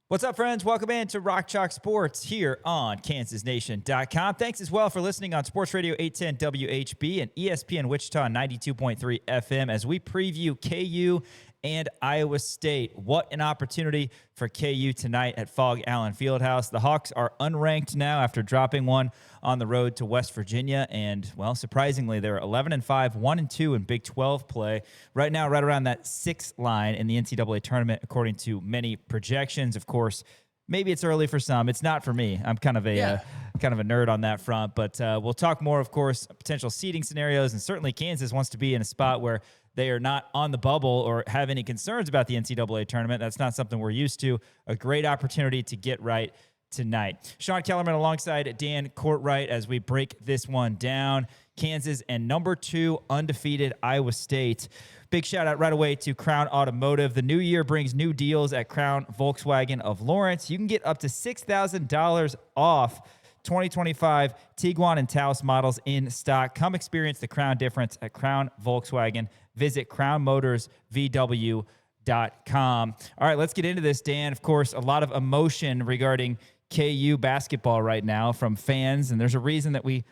What's up, friends? Welcome in to Rock Chalk Sports here on KansasNation.com. Thanks as well for listening on Sports Radio 810 WHB and ESPN Wichita 92.3 FM as we preview KU and Iowa State. What an opportunity for KU tonight at Phog Allen Fieldhouse. The Hawks are unranked now after dropping one on the road to West Virginia. And, well, surprisingly, they're 11-5, 1-2 in Big 12 play. Right now, right around that 6th line in the NCAA tournament, according to many projections. Of course, maybe it's early for some. It's not for me. I'm kind of a nerd on that front. But we'll talk more, of course, potential seeding scenarios. And certainly Kansas wants to be in a spot where they are not on the bubble or have any concerns about the NCAA tournament. That's not something we're used to. A great opportunity to get right tonight. Sean Kellerman alongside Dan Courtwright as we break this one down. Kansas and number 2 undefeated Iowa State. Big shout out right away to Crown Automotive. The new year brings new deals at Crown Volkswagen of Lawrence. You can get up to $6,000 off 2025 Tiguan and Taos models in stock. Come experience the Crown difference at Crown Volkswagen. Visit crownmotorsvw.com. All right, let's get into this, Dan. Of course, a lot of emotion regarding KU basketball right now from fans, and there's a reason that we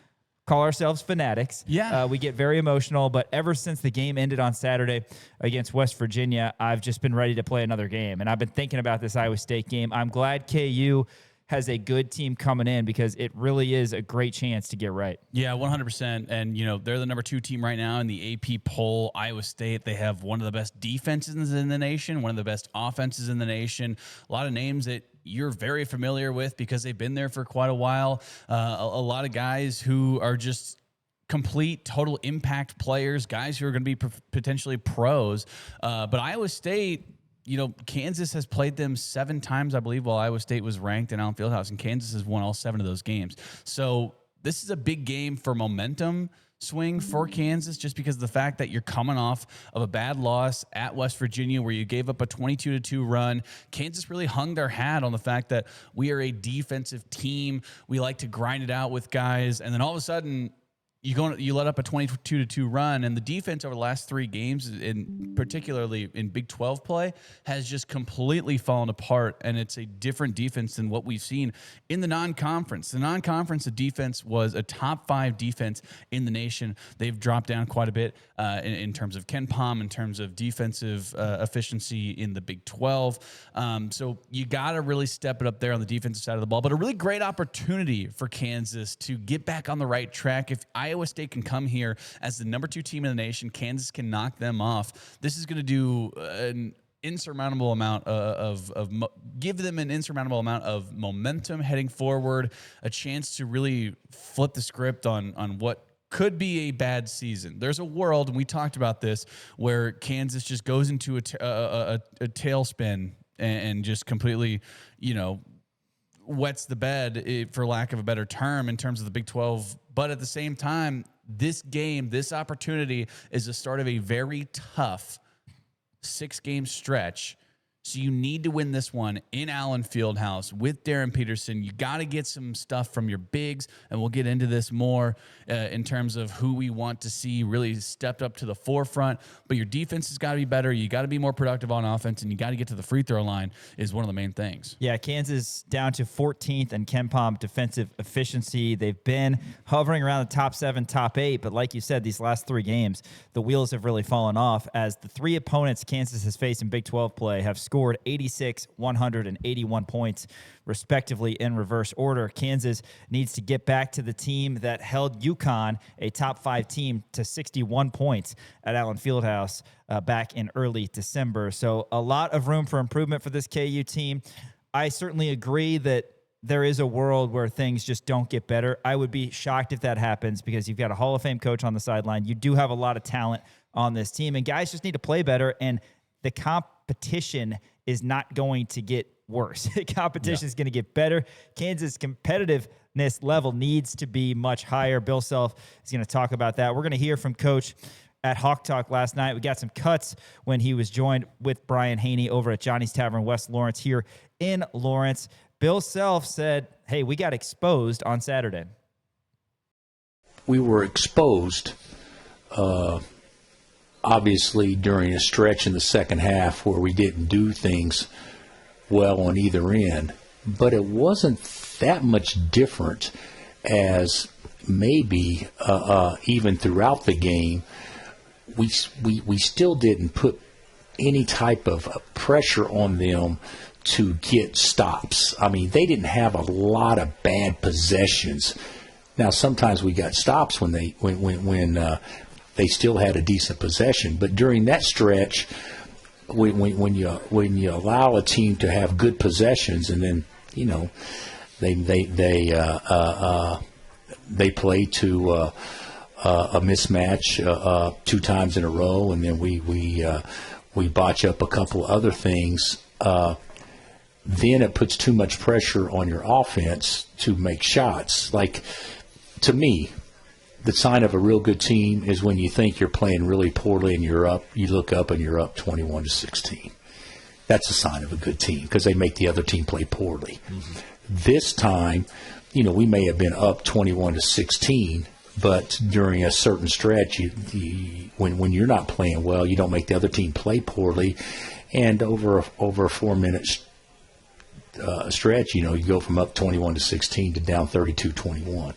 call ourselves fanatics. Yeah. We get very emotional, but ever since the game ended on Saturday against West Virginia, I've just been ready to play another game, and I've been thinking about this Iowa State game. I'm glad KU has a good team coming in because it really is a great chance to get right. Yeah, 100%. And, they're the number 2 team right now in the AP poll. Iowa State, they have one of the best defenses in the nation, one of the best offenses in the nation. A lot of names that you're very familiar with because they've been there for quite a while. A lot of guys who are just complete total impact players, guys who are going to be potentially pros. But Iowa State, Kansas has played them 7 times, I believe, while Iowa State was ranked in Allen Fieldhouse, and Kansas has won all 7 of those games. So this is a big game for momentum swing for Kansas just because of the fact that you're coming off of a bad loss at West Virginia where you gave up a 22-2 run. Kansas really hung their hat on the fact that we are a defensive team. We like to grind it out with guys, and then all of a sudden you let up a 22-2 run, and the defense over the last 3 games, particularly in Big 12 play, has just completely fallen apart, and it's a different defense than what we've seen in the non-conference. The non-conference, the defense was a top 5 defense in the nation. They've dropped down quite a bit in terms of KenPom, in terms of defensive efficiency in the Big 12. So you got to really step it up there on the defensive side of the ball, but a really great opportunity for Kansas to get back on the right track. If Iowa State can come here as the number 2 team in the nation, Kansas can knock them off. This is going to do an insurmountable amount give them an insurmountable amount of momentum heading forward, a chance to really flip the script on what could be a bad season. There's a world, and we talked about this, where Kansas just goes into a tailspin and just completely, wets the bed, for lack of a better term, in terms of the Big 12. But at the same time, this game, this opportunity is the start of a very tough 6-game stretch. So you need to win this one in Allen Fieldhouse with Darren Peterson. You got to get some stuff from your bigs, and we'll get into this more in terms of who we want to see really stepped up to the forefront. But your defense has got to be better. You got to be more productive on offense, and you got to get to the free throw line is one of the main things. Yeah, Kansas down to 14th in KenPom defensive efficiency. They've been hovering around the top 7, top 8, but like you said, these last 3 games, the wheels have really fallen off as the 3 opponents Kansas has faced in Big 12 play have scored 86, 100, and 81 points, respectively, in reverse order. Kansas needs to get back to the team that held UConn, a top 5 team, to 61 points at Allen Fieldhouse back in early December. So a lot of room for improvement for this KU team. I certainly agree that there is a world where things just don't get better. I would be shocked if that happens because you've got a Hall of Fame coach on the sideline. You do have a lot of talent on this team, and guys just need to play better, and the competition is not going to get worse. Competition is going to get better. Kansas' competitiveness level needs to be much higher. Bill Self is going to talk about that. We're going to hear from Coach at Hawk Talk last night. We got some cuts when he was joined with Brian Haney over at Johnny's Tavern West Lawrence here in Lawrence. Bill Self said, hey, we got exposed on Saturday. We were exposed, obviously, during a stretch in the second half where we didn't do things well on either end, but it wasn't that much different as maybe even throughout the game, we still didn't put any type of pressure on them to get stops. I mean, they didn't have a lot of bad possessions. Now, sometimes we got stops when they still had a decent possession, but during that stretch, when you allow a team to have good possessions, and then they play to a mismatch 2 times in a row, and then we botch up a couple other things. Then it puts too much pressure on your offense to make shots. Like, to me, the sign of a real good team is when you think you're playing really poorly and you look up and you're up 21-16. That's a sign of a good team because they make the other team play poorly. Mm-hmm. This time, we may have been up 21-16, but during a certain stretch, when you're not playing well, you don't make the other team play poorly, and over a 4-minute stretch, you go from up 21-16 to down 32-21.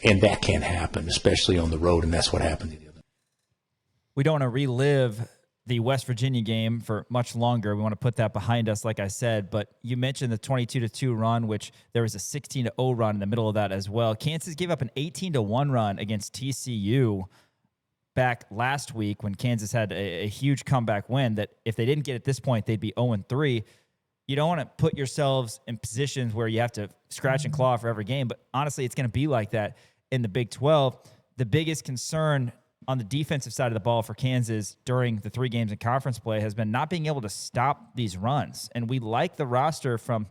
And that can't happen, especially on the road, and that's what happened. We don't want to relive the West Virginia game for much longer. We want to put that behind us, like I said. But you mentioned the 22-2 run, which there was a 16-0 run in the middle of that as well. Kansas gave up an 18-1 run against TCU back last week when Kansas had a huge comeback win that if they didn't get at this point, they'd be 0-3. You don't want to put yourselves in positions where you have to scratch and claw for every game, but honestly, it's going to be like that in the Big 12. The biggest concern on the defensive side of the ball for Kansas during the 3 games in conference play has been not being able to stop these runs. And we like the roster from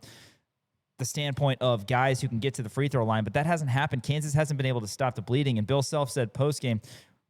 the standpoint of guys who can get to the free throw line, but that hasn't happened. Kansas hasn't been able to stop the bleeding. And Bill Self said post-game,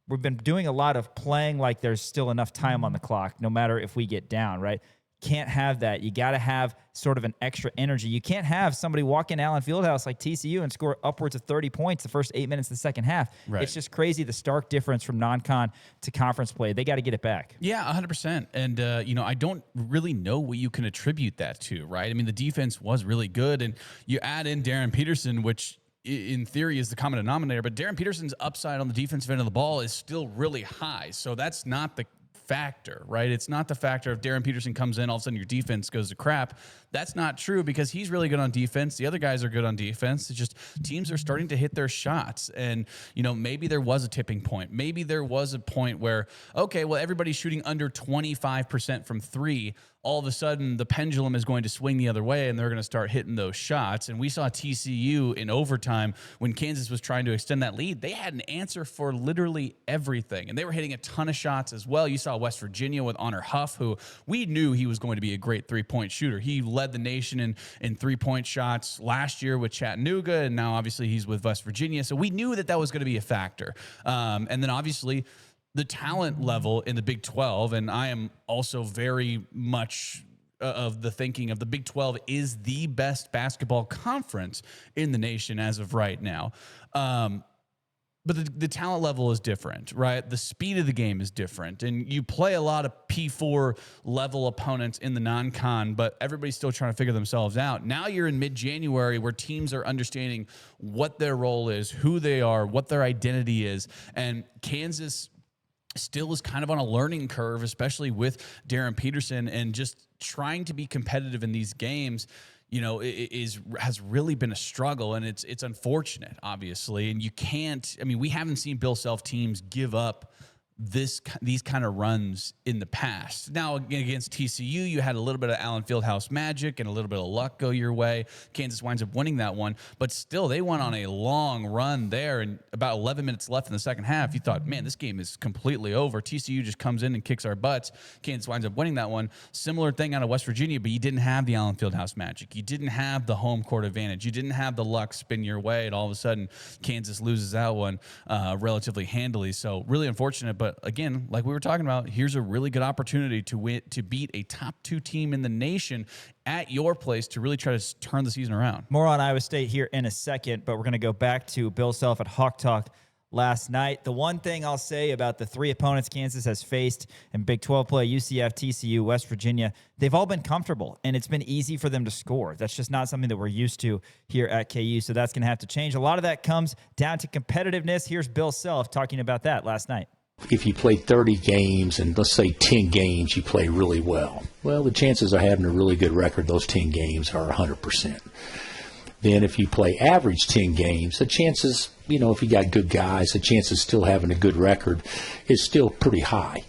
we've been doing a lot of playing like there's still enough time on the clock, no matter if we get down, right? Can't have that. You got to have sort of an extra energy. You can't have somebody walk in Allen Fieldhouse like TCU and score upwards of 30 points the first 8 minutes of the second half. Right. It's just crazy, the stark difference from non-con to conference play. They got to get it back. Yeah, 100%. And, I don't really know what you can attribute that to, right? I mean, the defense was really good, and you add in Darren Peterson, which in theory is the common denominator, but Darren Peterson's upside on the defensive end of the ball is still really high. So that's not the factor, right? It's not the factor if Darren Peterson comes in, all of a sudden your defense goes to crap. That's not true because he's really good on defense. The other guys are good on defense. It's just teams are starting to hit their shots. And, maybe there was a tipping point. Maybe there was a point where, okay, well, everybody's shooting under 25% from 3. All of a sudden, the pendulum is going to swing the other way, and they're going to start hitting those shots. And we saw TCU in overtime when Kansas was trying to extend that lead. They had an answer for literally everything, and they were hitting a ton of shots as well. You saw West Virginia with Honor Huff, who we knew he was going to be a great three-point shooter. He led the nation in three-point shots last year with Chattanooga, and now obviously he's with West Virginia. So we knew that was going to be a factor. And then obviously the talent level in the Big 12, and I am also very much of the thinking of the Big 12 is the best basketball conference in the nation as of right now. But the talent level is different, right? The speed of the game is different. And you play a lot of P4 level opponents in the non-con, but everybody's still trying to figure themselves out. Now you're in mid-January where teams are understanding what their role is, who they are, what their identity is. And Kansas still is kind of on a learning curve, especially with Darren Peterson, and just trying to be competitive in these games, has really been a struggle, and it's unfortunate, obviously. And you can't, we haven't seen Bill Self teams give up these kind of runs in the past. Now, against TCU, you had a little bit of Allen Fieldhouse magic and a little bit of luck go your way. Kansas winds up winning that one, but still, they went on a long run there, and about 11 minutes left in the second half, you thought, man, this game is completely over. TCU just comes in and kicks our butts. Kansas winds up winning that one. Similar thing out of West Virginia, but you didn't have the Allen Fieldhouse magic. You didn't have the home court advantage. You didn't have the luck spin your way, and all of a sudden, Kansas loses that one relatively handily. So really unfortunate, but again, like we were talking about, here's a really good opportunity to beat a top 2 team in the nation at your place to really try to turn the season around. More on Iowa State here in a second, but we're going to go back to Bill Self at Hawk Talk last night. The one thing I'll say about the three opponents Kansas has faced in Big 12 play, UCF, TCU, West Virginia, they've all been comfortable, and it's been easy for them to score. That's just not something that we're used to here at KU, so that's going to have to change. A lot of that comes down to competitiveness. Here's Bill Self talking about that last night. If you play 30 games and let's say 10 games you play really well, the chances of having a really good record those 10 games are 100%. Then if you play average 10 games, the chances, if you got good guys, the chances still having a good record is still pretty high.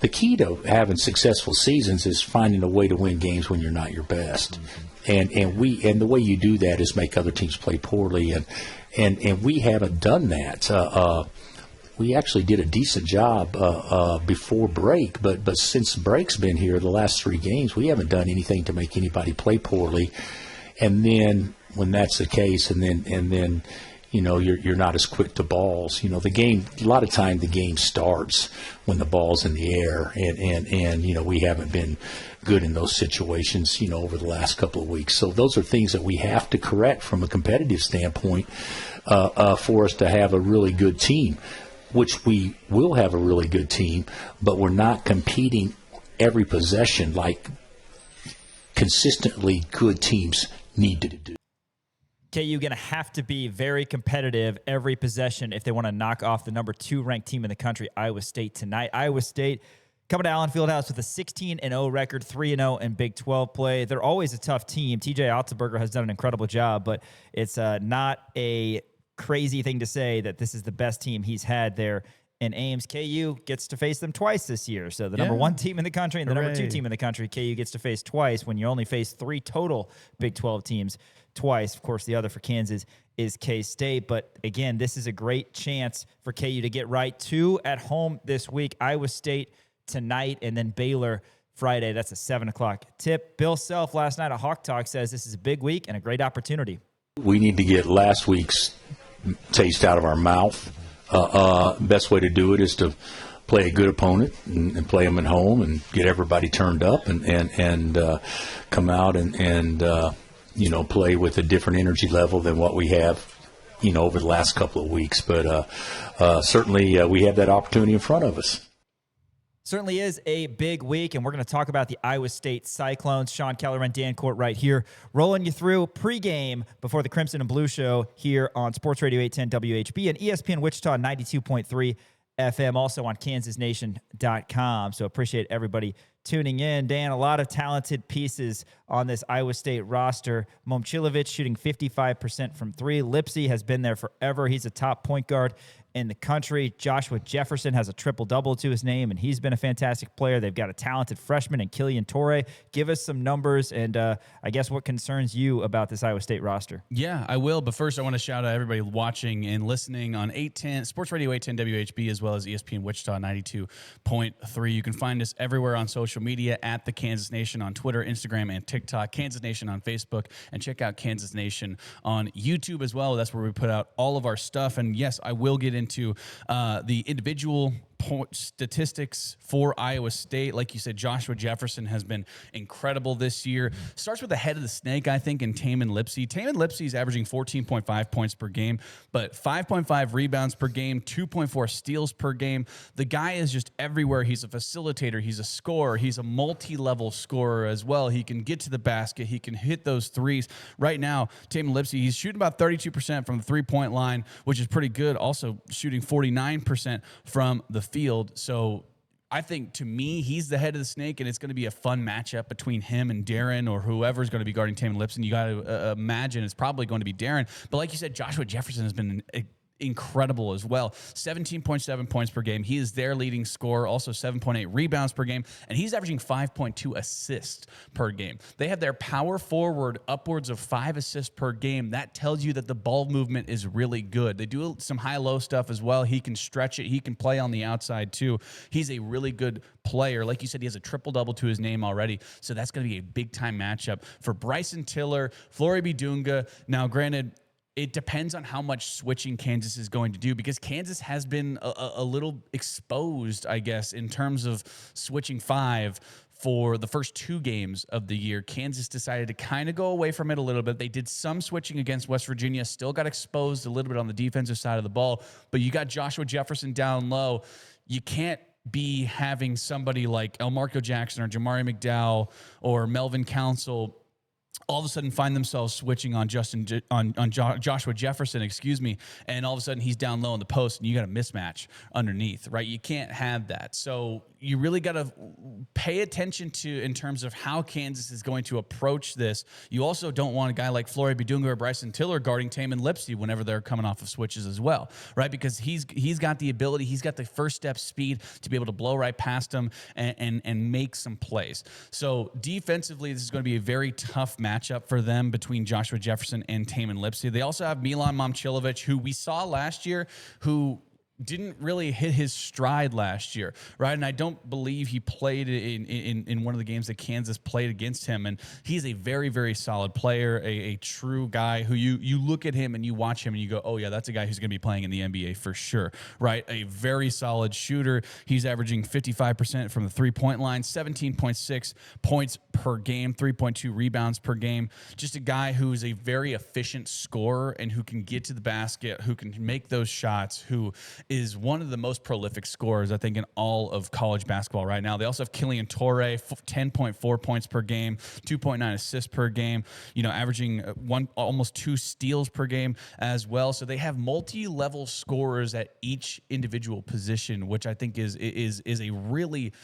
The key to having successful seasons is finding a way to win games when you're not your best. And the way you do that is make other teams play poorly, and we haven't done that. We actually did a decent job before break, but since break's been here, the last 3 games, we haven't done anything to make anybody play poorly. And then when that's the case, and then you're not as quick to balls. The game, a lot of time the game starts when the ball's in the air, and we haven't been good in those situations, over the last couple of weeks. So those are things that we have to correct from a competitive standpoint for us to have a really good team, which we will have a really good team, but we're not competing every possession like consistently good teams need to do. KU going to have to be very competitive every possession if they want to knock off the number 2 ranked team in the country, Iowa State, tonight. Iowa State coming to Allen Fieldhouse with a 16-0 record, 3-0 in Big 12 play. They're always a tough team. TJ Otzelberger has done an incredible job, but it's not a crazy thing to say that this is the best team he's had there in Ames. KU gets to face them twice this year. So the number 1 team in the country and the number 2 team in the country, KU gets to face twice when you only face 3 total Big 12 teams twice. Of course, the other for Kansas is K-State. But again, this is a great chance for KU to get right. 2 at home this week, Iowa State tonight, and then Baylor Friday. That's a 7 o'clock tip. Bill Self last night at Hawk Talk says this is a big week and a great opportunity. We need to get last week's taste out of our mouth. Best way to do it is to play a good opponent and play them at home and get everybody turned up and come out and play with a different energy level than what we have, over the last couple of weeks. But certainly we have that opportunity in front of us. Certainly is a big week, and we're going to talk about the Iowa State Cyclones. Sean Keller and Dan Court right here, rolling you through pregame before the Crimson and Blue Show here on Sports Radio 810 WHB and ESPN Wichita 92.3 FM, also on kansasnation.com. So appreciate everybody tuning in. Dan, a lot of talented pieces on this Iowa State roster. Momcilovic shooting 55% from 3. Lipsey has been there forever. He's a top point guard in the country. Joshua Jefferson has a triple-double to his name, and he's been a fantastic player. They've got a talented freshman in Killian Torrey. Give us some numbers and I guess what concerns you about this Iowa State roster. Yeah, I will. But first, I want to shout out everybody watching and listening on 810 Sports Radio 810 WHB, as well as ESPN Wichita 92.3. You can find us everywhere on social media at the Kansas Nation on Twitter, Instagram, and TikTok. Kansas Nation on Facebook, and check out Kansas Nation on YouTube as well. That's where we put out all of our stuff. And yes, I will get into the individual statistics for Iowa State. Like you said, Joshua Jefferson has been incredible this year. Starts with the head of the snake, I think, in Tamin Lipsey. Tamin Lipsey is averaging 14.5 points per game, but 5.5 rebounds per game, 2.4 steals per game. The guy is just everywhere. He's a facilitator. He's a scorer. He's a multi-level scorer as well. He can get to the basket. He can hit those threes. Right now, Tamin Lipsey, he's shooting about 32% from the three-point line, which is pretty good. Also shooting 49% from the field. So I think, to me, he's the head of the snake, and it's going to be a fun matchup between him and Darren or whoever's going to be guarding Tamin Lipsey. You got to imagine it's probably going to be Darren. But like you said, Joshua Jefferson has been incredible as well. 17.7 points per game. He is their leading scorer. Also 7.8 rebounds per game, and he's averaging 5.2 assists per game. They have their power forward upwards of 5 assists per game. That tells you that the ball movement is really good. They do some high-low stuff as well. He can stretch it. He can play on the outside too. He's a really good player. Like you said, he has a triple-double to his name already, so that's going to be a big-time matchup for Bryson Tiller, Flory Bidunga. Now, granted, it depends on how much switching Kansas is going to do, because Kansas has been a little exposed, I guess, in terms of switching 5 for the first 2 games of the year, Kansas decided to kind of go away from it a little bit. They did some switching against West Virginia, still got exposed a little bit on the defensive side of the ball, but you got Joshua Jefferson down low. You can't be having somebody like Elmarko Jackson or Jamari McDowell or Melvin Council all of a sudden find themselves switching on Joshua Jefferson, and all of a sudden he's down low in the post and you got a mismatch underneath, right? You can't have that. So you really got to pay attention to in terms of how Kansas is going to approach this. You also don't want a guy like Flory Bidunga or Bryson Tiller guarding Tamin Lipsey whenever they're coming off of switches as well, right? Because he's got the ability, he's got the first step speed to be able to blow right past him and make some plays. So defensively, this is going to be a very tough matchup for them between Joshua Jefferson and Tamin Lipsey. They also have Milan Momcilovic, who we saw last year, who didn't really hit his stride last year, right? And I don't believe he played in one of the games that Kansas played against him. And he's a very, very solid player, a true guy who you look at him and you watch him and you go, oh yeah, that's a guy who's going to be playing in the NBA for sure, right? A very solid shooter. He's averaging 55% from the 3-point line, 17.6 points per game, 3.2 rebounds per game. Just a guy who's a very efficient scorer and who can get to the basket, who can make those shots, who is one of the most prolific scorers, I think, in all of college basketball right now. They also have Killian Torrey, 10.4 points per game, 2.9 assists per game, averaging almost 2 steals per game as well. So they have multi-level scorers at each individual position, which I think is a really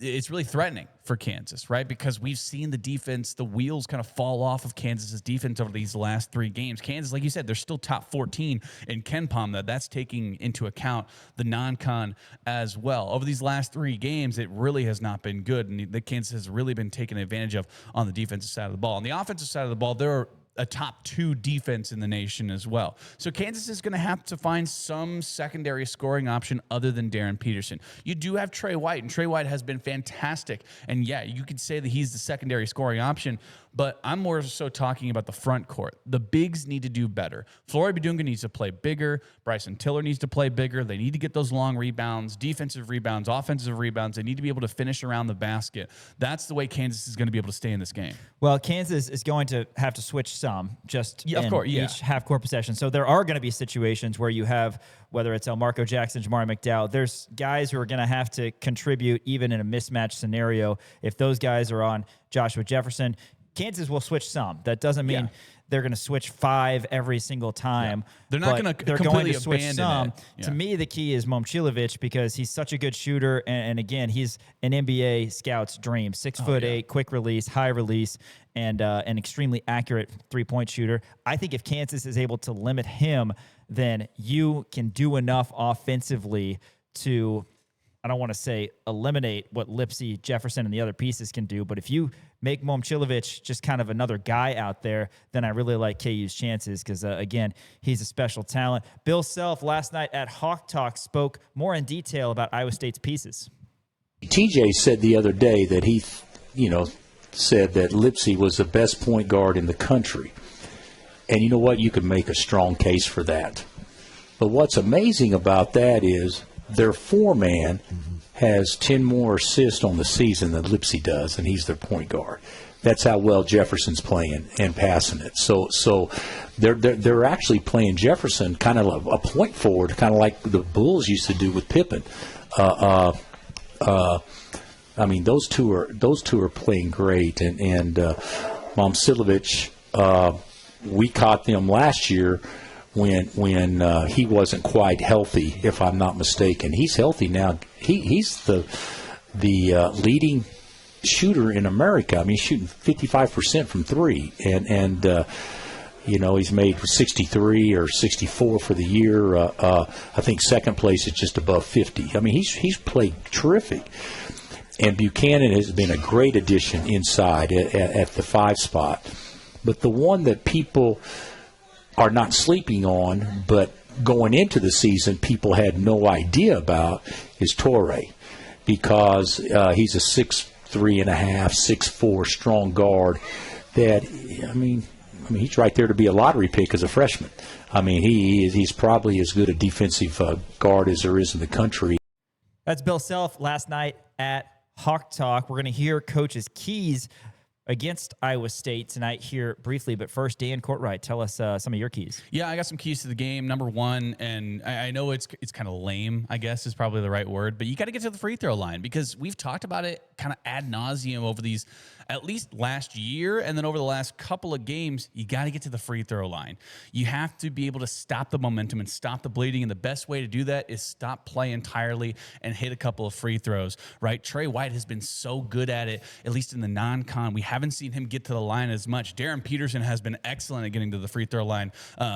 it's really threatening for Kansas, right? Because we've seen the defense, the wheels kind of fall off of Kansas's defense over these last 3 games. Kansas, like you said, they're still top 14 in KenPom. That's taking into account the non-con as well. Over these last 3 games, it really has not been good, and the Kansas has really been taken advantage of on the defensive side of the ball. On the offensive side of the ball, they're a top 2 defense in the nation as well. So Kansas is going to have to find some secondary scoring option other than Darren Peterson. You do have Trey White, and Trey White has been fantastic. And yeah, you could say that he's the secondary scoring option, but I'm more so talking about the front court. The bigs need to do better. Flory Bidunga needs to play bigger. Bryson Tiller needs to play bigger. They need to get those long rebounds, defensive rebounds, offensive rebounds. They need to be able to finish around the basket. That's the way Kansas is going to be able to stay in this game. Well, Kansas is going to have to switch some just of course, each half-court possession. So there are going to be situations where you have, whether it's Elmarko Jackson, Jamari McDowell, there's guys who are going to have to contribute even in a mismatch scenario. If those guys are on Joshua Jefferson, Kansas will switch some. That doesn't mean they're going to switch 5 every single time. Yeah. They're not going to completely switch abandon some. it. Yeah. To me, the key is Momcilovic because he's such a good shooter. And again, he's an NBA scout's dream. 6'8", quick release, high release, and an extremely accurate 3-point shooter. I think if Kansas is able to limit him, then you can do enough offensively to, I don't want to say eliminate what Lipsey, Jefferson, and the other pieces can do, but if you make Momcilovic just kind of another guy out there, then I really like KU's chances because, again, he's a special talent. Bill Self last night at Hawk Talk spoke more in detail about Iowa State's pieces. TJ said the other day that he, said that Lipsey was the best point guard in the country. And you know what? You could make a strong case for that. But what's amazing about that is their 4-man has 10 more assists on the season than Lipsey does, and he's their point guard. That's how well Jefferson's playing and passing it. So they're actually playing Jefferson kind of a point forward, kind of like the Bulls used to do with Pippen. I mean, those two are playing great, and Momcilovic, we caught them last year when he wasn't quite healthy, if I'm not mistaken. He's healthy now. He's the leading shooter in America. I mean, he's shooting 55% from 3, and he's made 63 or 64 for the year. I think second place is just above 50. I mean, he's played terrific. And Buchanan has been a great addition inside at the 5 spot. But the one that people are not sleeping on, but going into the season people had no idea about, is Torrey, because he's a 6'3.5", 6'4" strong guard that, I mean, he's right there to be a lottery pick as a freshman. I mean, he's probably as good a defensive guard as there is in the country. That's Bill Self last night at Hawk Talk. We're going to hear Coach's keys against Iowa State tonight here briefly. But first, Dan Courtwright, tell us some of your keys. Yeah, I got some keys to the game. Number one, and I know it's kind of lame, I guess is probably the right word, but you got to get to the free throw line because we've talked about it kind of ad nauseum over these, at least last year, and then over the last couple of games, you got to get to the free throw line. You have to be able to stop the momentum and stop the bleeding, and the best way to do that is stop play entirely and hit a couple of free throws, right? Trey White has been so good at it, at least in the non-con. We haven't seen him get to the line as much. Darren Peterson has been excellent at getting to the free throw line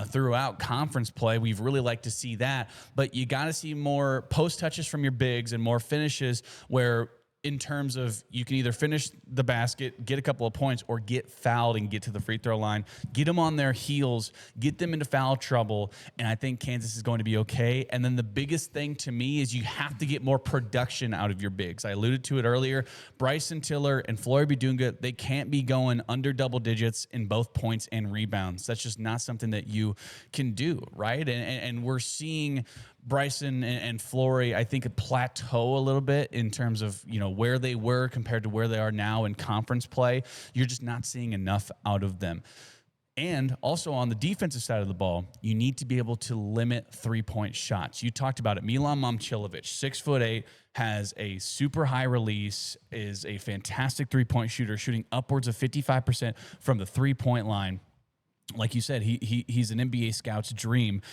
throughout conference play. We've really liked to see that, but you got to see more post touches from your bigs and more finishes where in terms of you can either finish the basket, get a couple of points, or get fouled and get to the free throw line. Get them on their heels, get them into foul trouble, and I think Kansas is going to be okay. And then the biggest thing to me is you have to get more production out of your bigs. I alluded to it earlier. Bryson Tiller and Flory Bidunga, they can't be going under double digits in both points and rebounds. That's just not something that you can do, right? And we're seeing Bryson and Flory, I think, plateau a little bit in terms of, where they were compared to where they are now in conference play. You're just not seeing enough out of them. And also on the defensive side of the ball, you need to be able to limit three-point shots. You talked about it. Milan Momcilovic, 6'8", has a super high release, is a fantastic three-point shooter, shooting upwards of 55% from the three-point line. Like you said, he's an NBA scout's dream.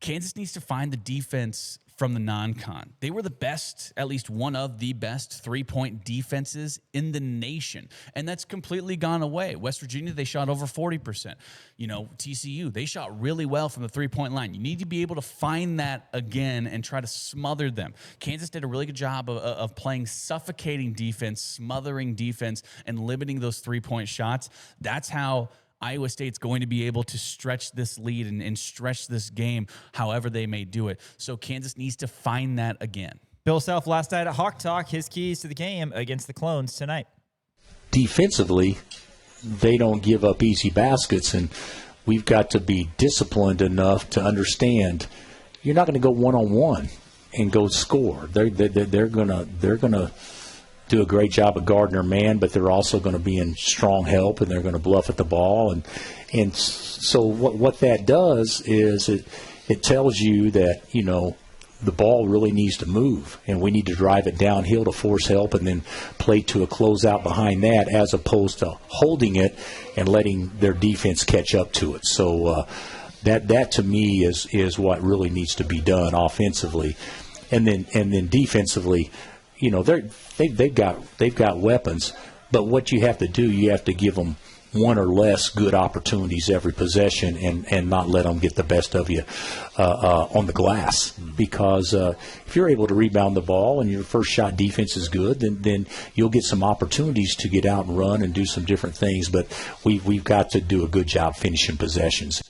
Kansas needs to find the defense from the non-con. They were the best, at least one of the best three-point defenses in the nation, and that's completely gone away. West Virginia, they shot over 40%. TCU, they shot really well from the three-point line. You need to be able to find that again and try to smother them. Kansas did a really good job of playing suffocating defense, smothering defense, and limiting those three-point shots. That's how Iowa State's going to be able to stretch this lead and stretch this game however they may do it. So Kansas needs to find that again. Bill Self last night at Hawk Talk, his keys to the game against the Clones tonight. Defensively, they don't give up easy baskets, and we've got to be disciplined enough to understand you're not going to go one-on-one and go score. They're gonna do a great job of guarding their man, but they're also going to be in strong help, and they're going to bluff at the ball. And so what that does is it tells you that, the ball really needs to move, and we need to drive it downhill to force help and then play to a closeout behind that, as opposed to holding it and letting their defense catch up to it. So that to me is what really needs to be done offensively. And then defensively, they've got weapons, but what you have to do, you have to give them one or less good opportunities every possession and not let them get the best of you on the glass. Because if you're able to rebound the ball and your first shot defense is good, then you'll get some opportunities to get out and run and do some different things. But we've got to do a good job finishing possessions.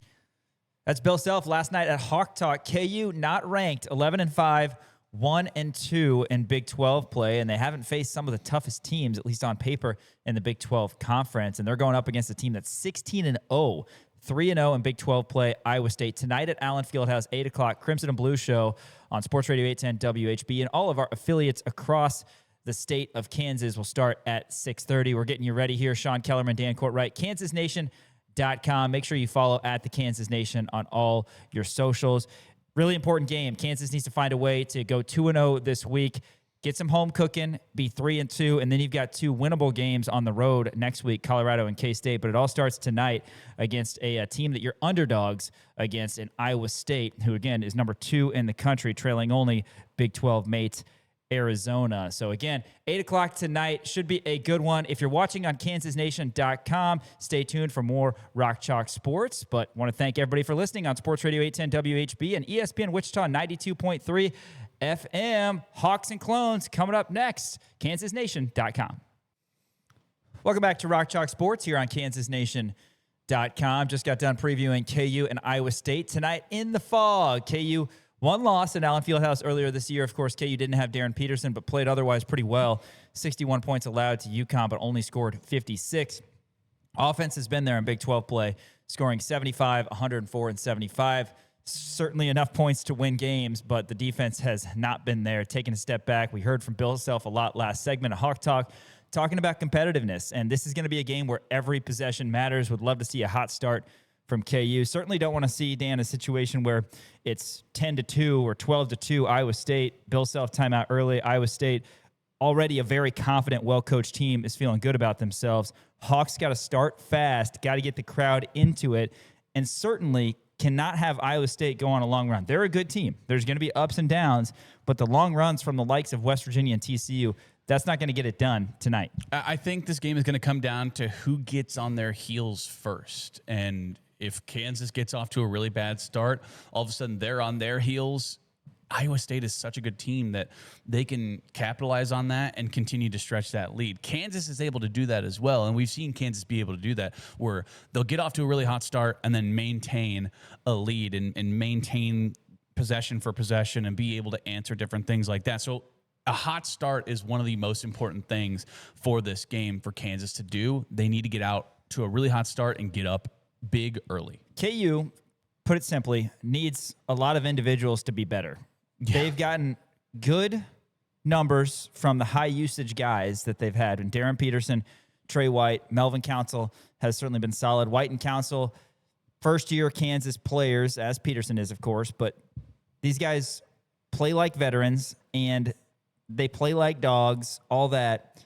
That's Bill Self last night at Hawk Talk. KU not ranked, 11-5. 1-2 in Big 12 play, and they haven't faced some of the toughest teams, at least on paper, in the Big 12 conference. And they're going up against a team that's 16-0, 3-0 in Big 12 play, Iowa State. Tonight at Allen Fieldhouse, 8 o'clock, Crimson and Blue Show on Sports Radio 810 WHB. And all of our affiliates across the state of Kansas will start at 6:30. We're getting you ready here. Sean Kellerman, Dan Courtwright, KansasNation.com. Make sure you follow at the Kansas Nation on all your socials. Really important game. Kansas needs to find a way to go 2-0 this week, get some home cooking, be 3-2, and then you've got 2 winnable games on the road next week, Colorado and K-State. But it all starts tonight against a team that you're underdogs against in Iowa State, who, again, is number 2 in the country, trailing only Big 12 mate Arizona. So again, 8 o'clock tonight should be a good one. If you're watching on KansasNation.com, stay tuned for more Rock Chalk Sports. But want to thank everybody for listening on Sports Radio 810 WHB and ESPN Wichita 92.3 FM. Hawks and Clones coming up next. KansasNation.com. Welcome back to Rock Chalk Sports here on KansasNation.com. Just got done previewing KU and Iowa State tonight in the fog. KU one loss in Allen Fieldhouse earlier this year. Of course, KU didn't have Darren Peterson, but played otherwise pretty well. 61 points allowed to UConn, but only scored 56. Offense has been there in Big 12 play, scoring 75, 104, and 75. certainly enough points to win games, but the defense has not been there, taking a step back. We heard from Bill Self a lot last segment of Hawk Talk, talking about competitiveness, and this is going to be a game where every possession matters. Would love to see a hot start from KU. Certainly don't want to see, Dan, a situation where it's 10-2 or 12-2 Iowa State. Bill Self timeout early. Iowa State, already a very confident, well-coached team, is feeling good about themselves. Hawks got to start fast, got to get the crowd into it, and certainly cannot have Iowa State go on a long run. They're a good team. There's going to be ups and downs, but the long runs from the likes of West Virginia and TCU, that's not going to get it done tonight. I think this game is going to come down to who gets on their heels first. And if Kansas gets off to a really bad start, all of a sudden they're on their heels. Iowa State is such a good team that they can capitalize on that and continue to stretch that lead. Kansas is able to do that as well, and we've seen Kansas be able to do that, where they'll get off to a really hot start and then maintain a lead and maintain possession for possession and be able to answer different things like that. So a hot start is one of the most important things for this game for Kansas to do. They need to get out to a really hot start and get up big early. KU, put it simply, needs a lot of individuals to be better. Yeah. They've gotten good numbers from the high usage guys that they've had. And Darren Peterson, Trey White, Melvin Council has certainly been solid. White and Council, first-year Kansas players, as Peterson is, of course. But these guys play like veterans, and they play like dogs, all that.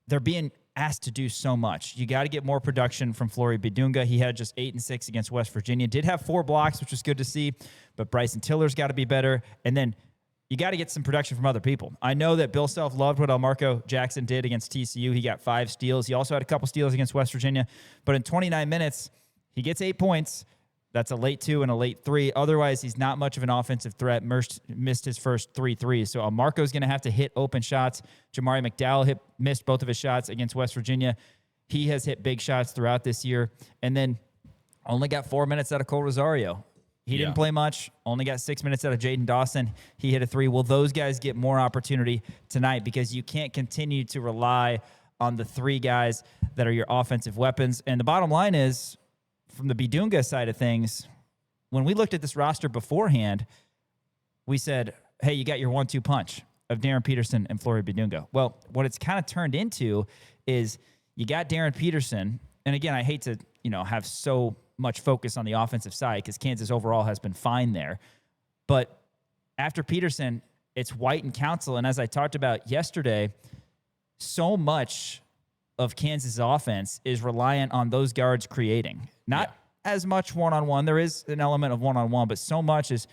They're being asked to do so much. You got to get more production from Flory Bidunga. He had just 8 and 6 against West Virginia. Did have 4 blocks, which was good to see, but Bryson Tiller's got to be better. And then you got to get some production from other people. I know that Bill Self loved what Elmarco Jackson did against TCU. He got 5 steals. He also had a couple steals against West Virginia. But in 29 minutes, he gets 8 points. That's a late 2 and a late 3. Otherwise, he's not much of an offensive threat. Missed his first 3 threes. So Marco's going to have to hit open shots. Jamari McDowell missed both of his shots against West Virginia. He has hit big shots throughout this year. And then only got 4 minutes out of Cole Rosario. He didn't play much. Only got 6 minutes out of Jaden Dawson. He hit a 3. Will those guys get more opportunity tonight? Because you can't continue to rely on the 3 guys that are your offensive weapons. And the bottom line is, from the Bidunga side of things, when we looked at this roster beforehand, we said, hey, you got your 1-2 punch of Darren Peterson and Flory Bidunga. Well, what it's kind of turned into is you got Darren Peterson, and again, I hate to, have so much focus on the offensive side because Kansas overall has been fine there. But after Peterson, it's White and Council, and as I talked about yesterday, so much of Kansas' offense is reliant on those guards creating. Not as much one-on-one. There is an element of one-on-one, but so much is,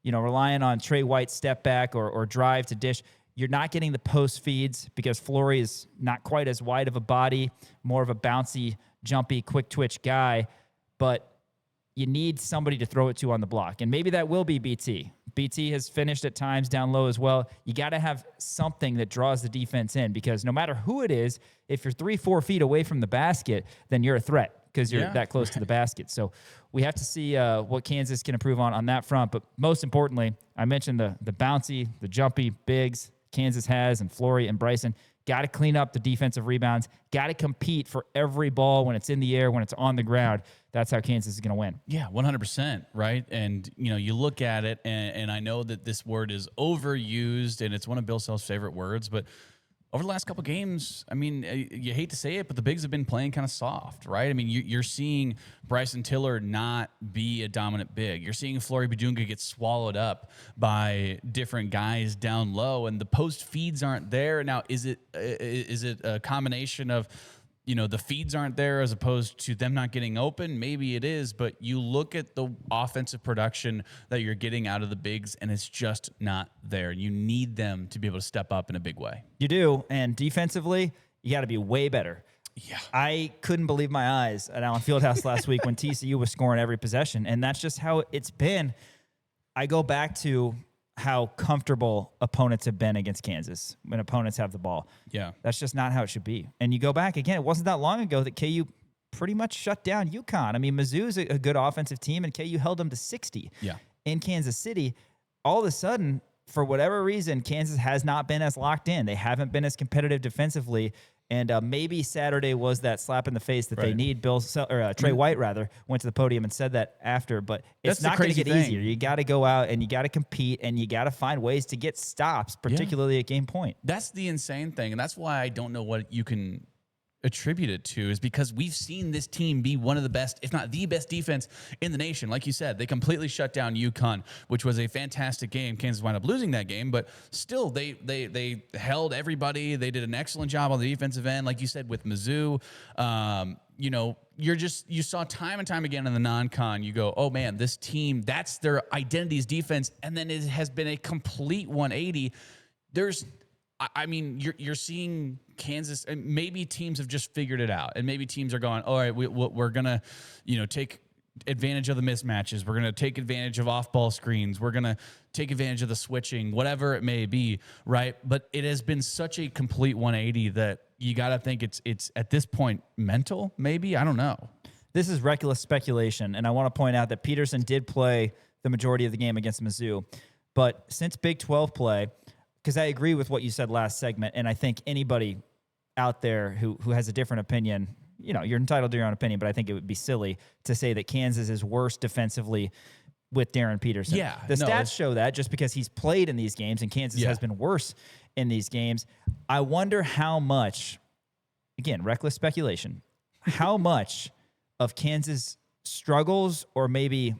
relying on Trey White's step back or drive to dish. You're not getting the post feeds because Flory is not quite as wide of a body, more of a bouncy, jumpy, quick twitch guy. But you need somebody to throw it to on the block. And maybe that will be BT. BT has finished at times down low as well. You got to have something that draws the defense in because no matter who it is, if you're 3-4 feet away from the basket, then you're a threat because you're that close to the basket. So we have to see what Kansas can improve on that front. But most importantly, I mentioned the bouncy, the jumpy bigs Kansas has, and Flory and Bryson. Got to clean up the defensive rebounds. Got to compete for every ball when it's in the air, when it's on the ground. That's how Kansas is going to win. Yeah, 100%, right? And, you look at it, and I know that this word is overused, and it's one of Bill Self's favorite words, but over the last couple games, I mean, you hate to say it, but the bigs have been playing kind of soft, right? I mean, you're seeing Bryson Tiller not be a dominant big. You're seeing Flory Bidunga get swallowed up by different guys down low, and the post feeds aren't there. Now, is it a combination of, the feeds aren't there as opposed to them not getting open? Maybe it is, but you look at the offensive production that you're getting out of the bigs, and it's just not there. You need them to be able to step up in a big way. You do, and defensively, you got to be way better. Yeah, I couldn't believe my eyes at Allen Fieldhouse last week when TCU was scoring every possession, and that's just how it's been. I go back to how comfortable opponents have been against Kansas when opponents have the ball. Yeah. That's just not how it should be. And you go back again, it wasn't that long ago that KU pretty much shut down UConn. I mean, Mizzou's a good offensive team, and KU held them to 60 in Kansas City. All of a sudden, for whatever reason, Kansas has not been as locked in. They haven't been as competitive defensively, And maybe Saturday was that slap in the face that they need. Trey White rather went to the podium and said that after, but it's That's the not going to crazy get thing. easier. You got to go out and you got to compete and you got to find ways to get stops, particularly at game point. That's the insane thing, and that's why I don't know what you can attribute it to, is because we've seen this team be one of the best, if not the best defense in the nation. Like you said, they completely shut down UConn, which was a fantastic game. Kansas wound up losing that game, but still they held everybody. They did an excellent job on the defensive end. Like you said, with Mizzou, you know, you saw time and time again in the non-con, you go, oh man, this team, that's their identity's defense. And then it has been a complete 180. I mean, you're seeing Kansas, and maybe teams have just figured it out, and maybe teams are going, all right, we're gonna, you know, take advantage of the mismatches. We're gonna take advantage of off-ball screens. We're gonna take advantage of the switching, whatever it may be, right? But it has been such a complete 180 that you got to think it's at this point mental, maybe. I don't know. This is reckless speculation, and I want to point out that Peterson did play the majority of the game against Mizzou, but since Big 12 play, because I agree with what you said last segment, and I think anybody out there who has a different opinion, you know, you're entitled to your own opinion, but I think it would be silly to say that Kansas is worse defensively with Darren Peterson. Yeah, the no, stats show that just because he's played in these games and Kansas has been worse in these games. I wonder how much, again, reckless speculation, how much of Kansas struggles or maybe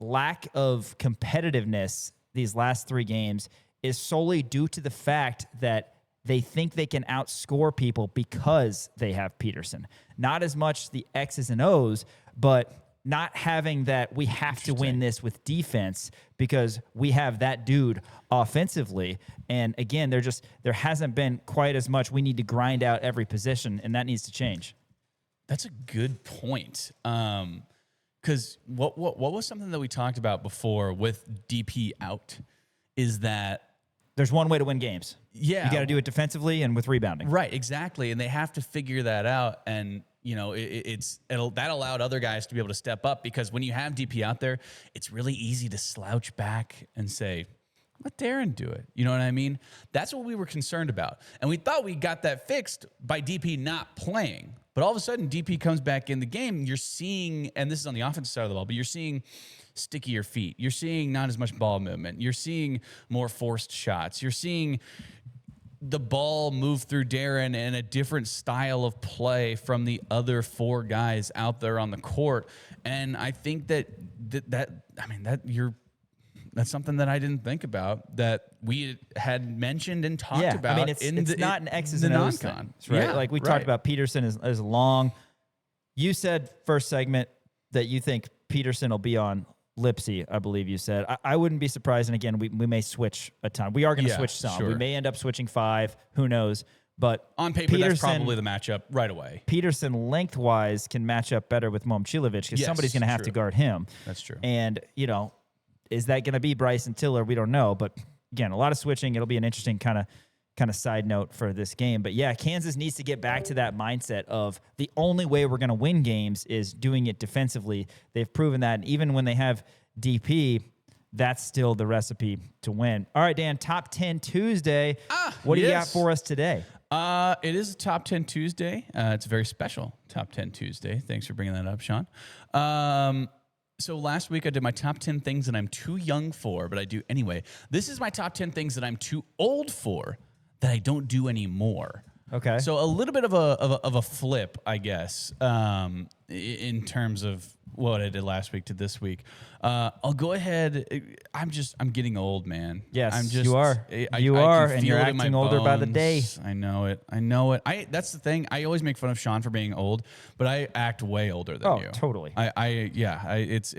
lack of competitiveness these last 3 games is solely due to the fact that they think they can outscore people because they have Peterson. Not as much the X's and O's, but not having that we have to win this with defense because we have that dude offensively. And again, there hasn't been quite as much. We need to grind out every position, and that needs to change. That's a good point. Because what was something that we talked about before with DP out is that there's one way to win games. Yeah. You got to do it defensively and with rebounding. Right, exactly. And they have to figure that out. And, you know, that allowed other guys to be able to step up, because when you have DP out there, it's really easy to slouch back and say, let Darren do it. You know what I mean? That's what we were concerned about. And we thought we got that fixed by DP not playing. But all of a sudden, DP comes back in the game. You're seeing, and this is on the offensive side of the ball, but you're seeing stickier feet. You're seeing not as much ball movement. You're seeing more forced shots. You're seeing the ball move through Darren in a different style of play from the other 4 guys out there on the court. And I think that's something that I didn't think about, that we had mentioned and talked about. I mean, it's not an X's and O's thing, right? Yeah, like we talked about Peterson is long. You said first segment that you think Peterson will be on Lipsy, I believe you said. I wouldn't be surprised, and again, we may switch a ton. We are going to switch some. Sure. We may end up switching 5. Who knows? But on paper, that's probably the matchup right away. Peterson lengthwise can match up better with Momcilovic because somebody's going to have to guard him. That's true. And, you know, is that going to be Bryson Tiller? We don't know. But again, a lot of switching. It'll be an interesting kind of side note for this game. But yeah, Kansas needs to get back to that mindset of the only way we're going to win games is doing it defensively. They've proven that. And even when they have DP, that's still the recipe to win. All right, Dan, Top 10 Tuesday. What do you got for us today? It is a Top 10 Tuesday. It's a very special Top 10 Tuesday. Thanks for bringing that up, Sean. So last week I did my top 10 things that I'm too young for, but I do anyway. This is my top 10 things that I'm too old for that I don't do anymore. Okay. So a little bit of a flip, I guess, in terms of what I did last week to this week. I'll go ahead. I'm getting old, man. Yes, you are. You are, and you're acting older by the day. I know it. That's the thing. I always make fun of Sean for being old, but I act way older than you. Oh, totally. It's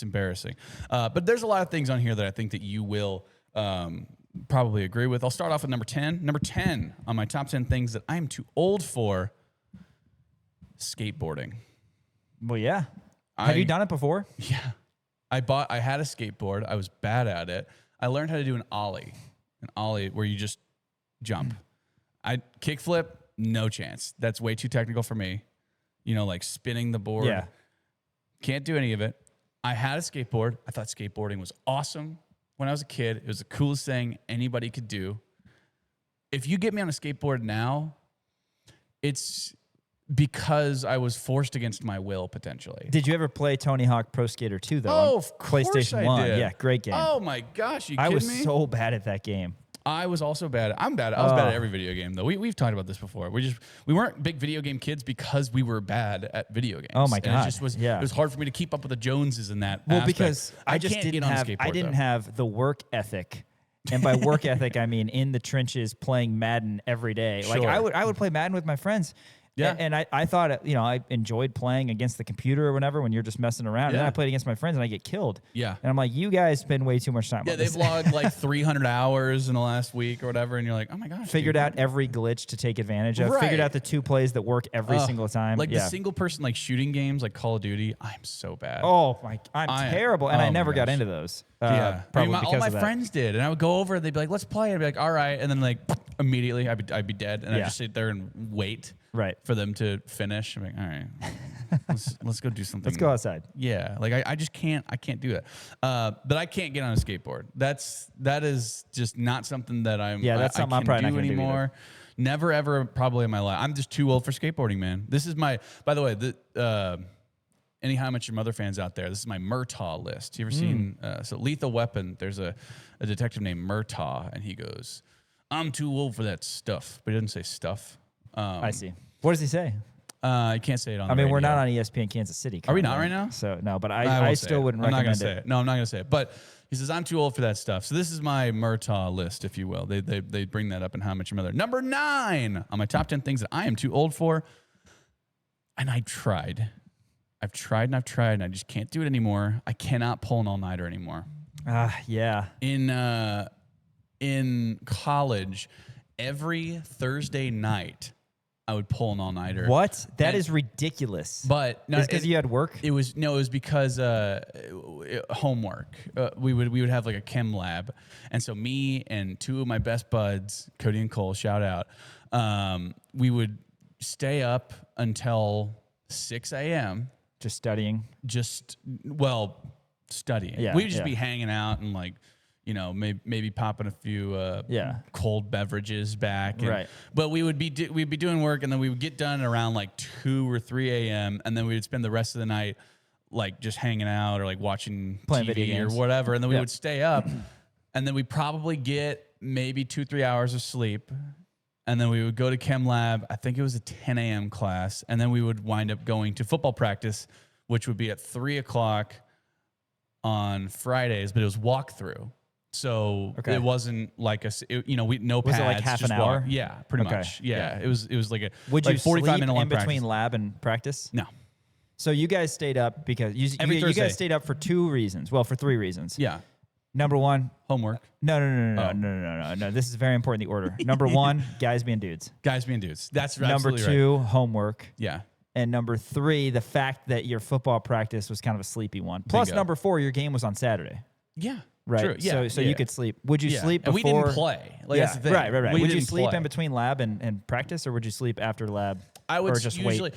embarrassing. But there's a lot of things on here that I think that you will probably agree with. I'll start off with number 10. Number 10 on my top 10 things that I'm too old for: skateboarding. Well, yeah. Have you done it before? Yeah. I had a skateboard. I was bad at it. I learned how to do an ollie where you just jump. I kickflip, no chance. That's way too technical for me. You know, like spinning the board. Yeah. Can't do any of it. I had a skateboard. I thought skateboarding was awesome when I was a kid. It was the coolest thing anybody could do. if you get me on a skateboard now, it's because I was forced against my will, potentially. Did you ever play Tony Hawk Pro Skater 2, though? Oh, on of course PlayStation I 1. did. Yeah, great game. Oh my gosh, you I kidding was me? so bad at that game. I was also bad. I'm bad. I was bad at every video game, though. We've talked about this before. We weren't big video game kids because we were bad at video games. Oh my And God, it just was. yeah. It was hard for me to keep up with the Joneses in that. Well, aspect. because I just can't didn't get on a have skateboard, I didn't though. have the work ethic. And by work ethic, I mean in the trenches playing Madden every day. Like Sure. I would play Madden with my friends. Yeah. And I thought, you know, I enjoyed playing against the computer or whatever when you're just messing around. And then Yeah. I played against my friends and I get killed. Yeah. And I'm like, you guys spend way too much time Yeah, on they've this. logged like 300 hours in the last week or whatever, and you're like, oh my gosh. Figured dude. out every glitch to take advantage of. Right. Figured out the 2 plays that work every Ugh. single time. Like yeah. the single person like shooting games like Call of Duty, I'm so bad. Oh my! I'm terrible, and oh I my never got gosh. into those. Yeah, probably all because my of that. friends did, and I would go over. They'd be like, "Let's play," and I'd be like, "All right," and then like immediately I'd be dead, and I'd Yeah. just sit there and wait Right. for them to finish. I'm like, "All right, let's go do something." Let's go outside. Yeah, like I just can't. I can't do that. But I can't get on a skateboard. That is just not something that I'm. Yeah, that's something I'm can probably not do gonna do either. anymore. Never ever probably in my life. I'm just too old for skateboarding, man. This is my. By the way, any How I Met Your Mother fans out there, this is my Murtaugh list. You ever seen so Lethal Weapon? There's a detective named Murtaugh, and he goes, "I'm too old for that stuff," but he doesn't say stuff. I see. What does he say? I can't say it on. I the mean, we're radio. not on ESPN Kansas City. Are we not currently, right now? So no, but won't I say still it. wouldn't I'm not gonna recommend say it. No, I'm not gonna say it. But he says I'm too old for that stuff. So this is my Murtaugh list, if you will. They bring that up in How I Met Your Mother. Number 9 on my top 10 things that I am too old for. And I've tried and I just can't do it anymore. I cannot pull an all-nighter anymore. Yeah. In college, every Thursday night, I would pull an all-nighter. What? That And- is ridiculous. But no, Is because you had work? It was because homework. We would have like a chem lab, and so me and 2 of my best buds, Cody and Cole, shout out. We would stay up until 6 a.m. Just studying. Studying. Yeah, We'd just yeah. be hanging out and like, you know, maybe popping a few cold beverages back. And, Right. But we'd be doing work, and then we would get done around like 2 or 3 a.m. and then we would spend the rest of the night like just hanging out or like watching Playing TV video or games. whatever. And then we Yep. would stay up, and then we probably get maybe 2-3 hours of sleep. And then we would go to chem lab. I think it was a 10 a.m. class. And then we would wind up going to football practice, which would be at 3 o'clock on Fridays, but it was walkthrough. So Okay. it wasn't like no Was pads. it like half just an hour? walk. Yeah, pretty Okay. much. Yeah. It was like a Would like you 45 sleep minute long in between practice. lab and practice? No. So you guys stayed up because you Every Thursday. guys stayed up for 2 reasons. Well, for 3 reasons. Yeah. Number 1, Homework. No. This is very important. The order. Number 1, guys being dudes. Guys being dudes. That's Number absolutely 2, right. homework. Yeah. And number 3, the fact that your football practice was kind of a sleepy one. Plus, Bingo. number 4, your game was on Saturday. Yeah. Right. True. Yeah. So yeah. you could sleep. Would you Yeah. sleep And before? we didn't play. Like, that's the thing. Right. We Would you didn't sleep play. in between lab and practice, or would you sleep after lab? I would or just usually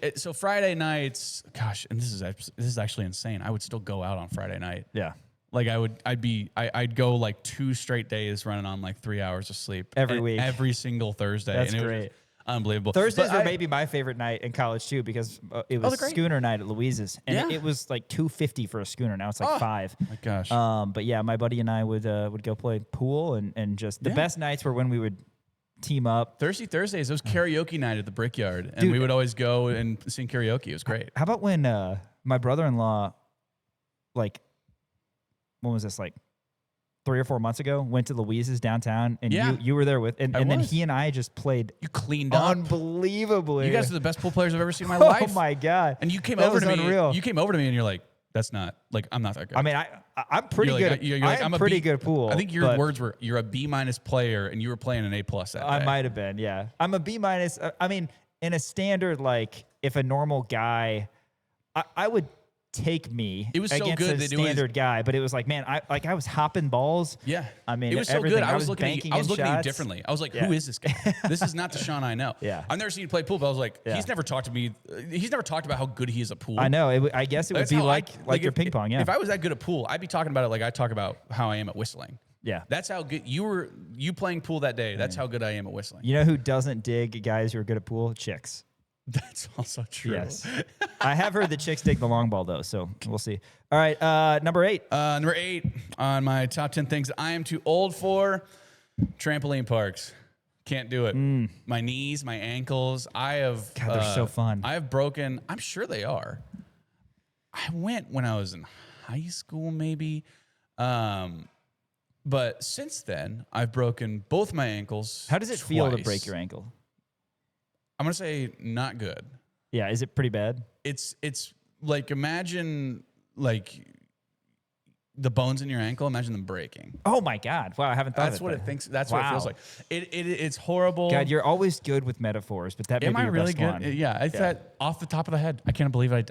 wait? so Friday nights, gosh, and this is actually insane. I would still go out on Friday night. Yeah. Like I'd go like 2 straight days running on like 3 hours of sleep Every week. every single Thursday. That's and it great. Was unbelievable. Thursdays But were maybe my favorite night in college too, because it was they're great. schooner night at Louise's, and Yeah. it was like $250 for a schooner. Now it's like $5. my gosh. But yeah, my buddy and I would go play pool, and just the Yeah. best nights were when we would team up. Thursdays, it was karaoke night at the Brickyard, and Dude. we would always go and sing karaoke. It was great. How about when my brother-in-law, like, when was this, like 3 or 4 months ago, went to Louise's downtown, and Yeah. you were there with, and then was. he and I just played You cleaned up. unbelievably. You guys are the best pool players I've ever seen in my Oh life. my god! And you came That over was to me. unreal. You came over to me, and you're like, "That's not like I'm not that good." I mean, I'm pretty You're good. like, you're like, I'm a pretty B- good at pool. I think your but words were, "You're a B- player," and you were playing an A+ that I day. might have been. Yeah, I'm a B-. I mean, in a standard, like if a normal guy, I would take me It was so against good a that it was- standard guy, but it was like, man, I was hopping balls. Yeah, I mean, it was so everything. good. I was looking at banking you. I was in looking at you shots. differently. I was like, Yeah. "Who is this guy? This is not the Sean I know." Yeah. I've never seen you play pool, but I was like, Yeah. "He's never talked to me. He's never talked about how good he is at pool." I know. I guess it would That's be how like your if- ping pong. Yeah. If I was that good at pool, I'd be talking about it like I talk about how I am at whistling. Yeah. That's how good you playing pool that day. That's how good I am at whistling. You know who doesn't dig guys who are good at pool? Chicks. That's also true. Yes. I have heard the chicks dig the long ball, though, so we'll see. All right, number 8. Number 8 on my top 10 things I am too old for, trampoline parks. Can't do it. My knees, my ankles. I have. God, they're so fun. I have broken. I'm sure they are. I went when I was in high school, maybe. But since then, I've broken both my ankles. How does it feel to twice. break your ankle? I'm gonna say not good. Yeah, is it pretty bad? It's like imagine like the bones in your ankle. Imagine them breaking. Oh my God! Wow, I haven't thought That's of it. what that. it thinks. That's what it feels Wow. like. It's horrible. God, you're always good with metaphors, but that may Am be I your really best good? one. Yeah, it's that off the top of the head. I can't believe I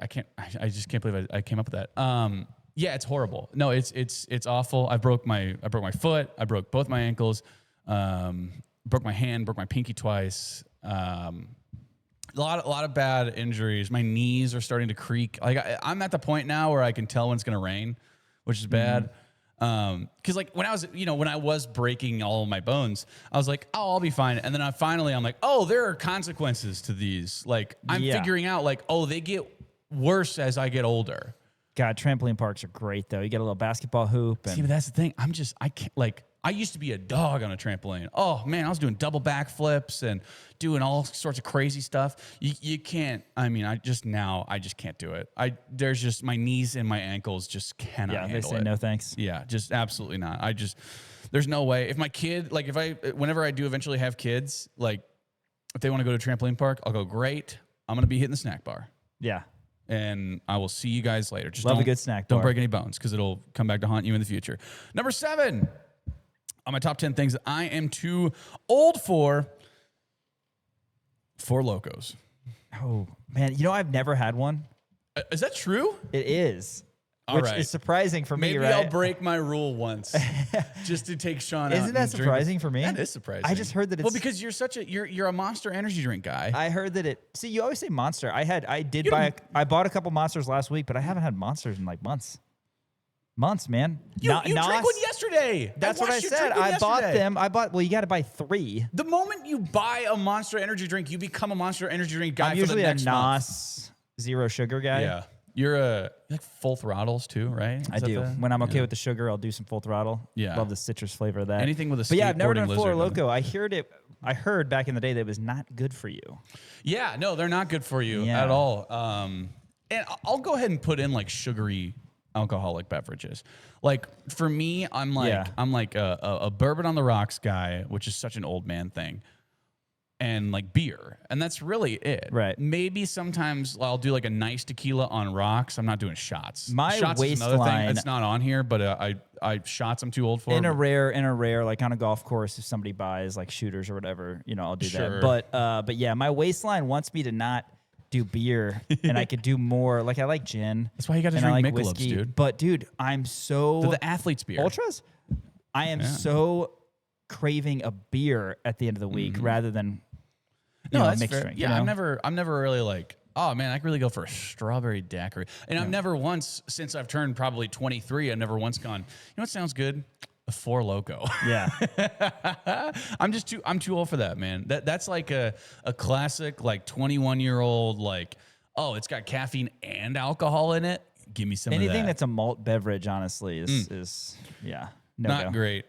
just can't believe I came up with that. Yeah, it's horrible. No, it's awful. I broke my foot. I broke both my ankles. Broke my hand. Broke my pinky twice. A lot of bad injuries. My knees are starting to creak. Like I'm at the point now where I can tell when it's gonna rain, which is bad. Because like when I was breaking all of my bones, I was like, oh, I'll be fine. And then I'm like, oh, there are consequences to these. Like I'm figuring out like, oh, they get worse as I get older. God, trampoline parks are great though. You get a little basketball hoop. And See, but that's the thing. I can't like. I used to be a dog on a trampoline. Oh man, I was doing double backflips and doing all sorts of crazy stuff. You can't. I mean, I just can't do it. There's just my knees and my ankles just cannot yeah, they handle say it. no thanks. Yeah, just absolutely not. There's no way. If my kid, like whenever I do eventually have kids, like if they want to go to a trampoline park, I'll go, great. I'm going to be hitting the snack bar. Yeah. And I will see you guys later. Just Love a good snack Don't bar. break any bones because it'll come back to haunt you in the future. Number 7 on my top 10 things that I am too old for, Four Locos. Oh man, you know I've never had one. Is that true? It is. All Which right. is surprising for me, Maybe right? I'll break my rule once just to take Sean out. Isn't that and drink surprising for me? That is surprising. I just heard that Well, it's- because you're a Monster Energy drink guy. I heard that it. See, you always say Monster. I bought a couple Monsters last week, but I haven't had Monsters in like months. Months, man. you Nos- drank one yesterday. That's what I watched you said. drink one I bought yesterday. them. Well, you got to buy 3. The moment you buy a Monster Energy drink, you become a Monster Energy drink guy I'm for usually the a next month. Nos zero sugar guy. Yeah. You're like full throttles too, right? Is I that do. the- When I'm okay with the sugar, I'll do some full throttle. Yeah. Love the citrus flavor of that. Anything with a But yeah, I've never done skateboarding Four lizard. Loco. I heard back in the day that it was not good for you. Yeah, no, they're not good for you Yeah. at all. And I'll go ahead and put in like sugary alcoholic beverages. Like for me, I'm like a bourbon on the rocks guy, which is such an old man thing. And like beer, and that's really it. Right. Maybe sometimes I'll do like a nice tequila on rocks. I'm not doing shots. My shots is another thing. waistline- It's not on here, but I shots I'm too old for. In a rare, like on a golf course, if somebody buys like shooters or whatever, I'll do Sure. that. But yeah, my waistline wants me to not do beer, and I could do more. Like I like gin. That's why you gotta and I drink like Michelob's, whiskey. dude. But dude, I'm so the athlete's beer. ultras. I am so craving a beer at the end of the week rather than That's mixed fair. drink. Yeah, I'm never really like, oh man, I could really go for a strawberry daiquiri. And I've never once, since I've turned probably 23, I've never once gone, you know what sounds good? A Four Loco. Yeah. I'm too old for that, man. That's like a classic like 21-year-old like, oh, it's got caffeine and alcohol in it. Give me some of Anything that. that's a malt beverage, honestly, is yeah. No Not go. great.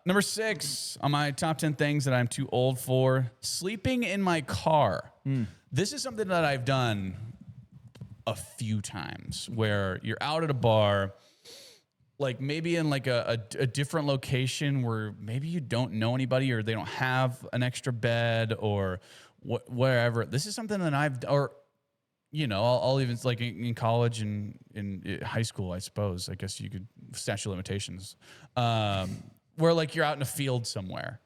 Number 6 on my top 10 things that I'm too old for, sleeping in my car. This is something that I've done a few times where you're out at a bar, like maybe in like a different location where maybe you don't know anybody or they don't have an extra bed or wherever. This is something that I'll even like in college and in high school, I suppose. I guess you could statute of limitations, where like you're out in a field somewhere,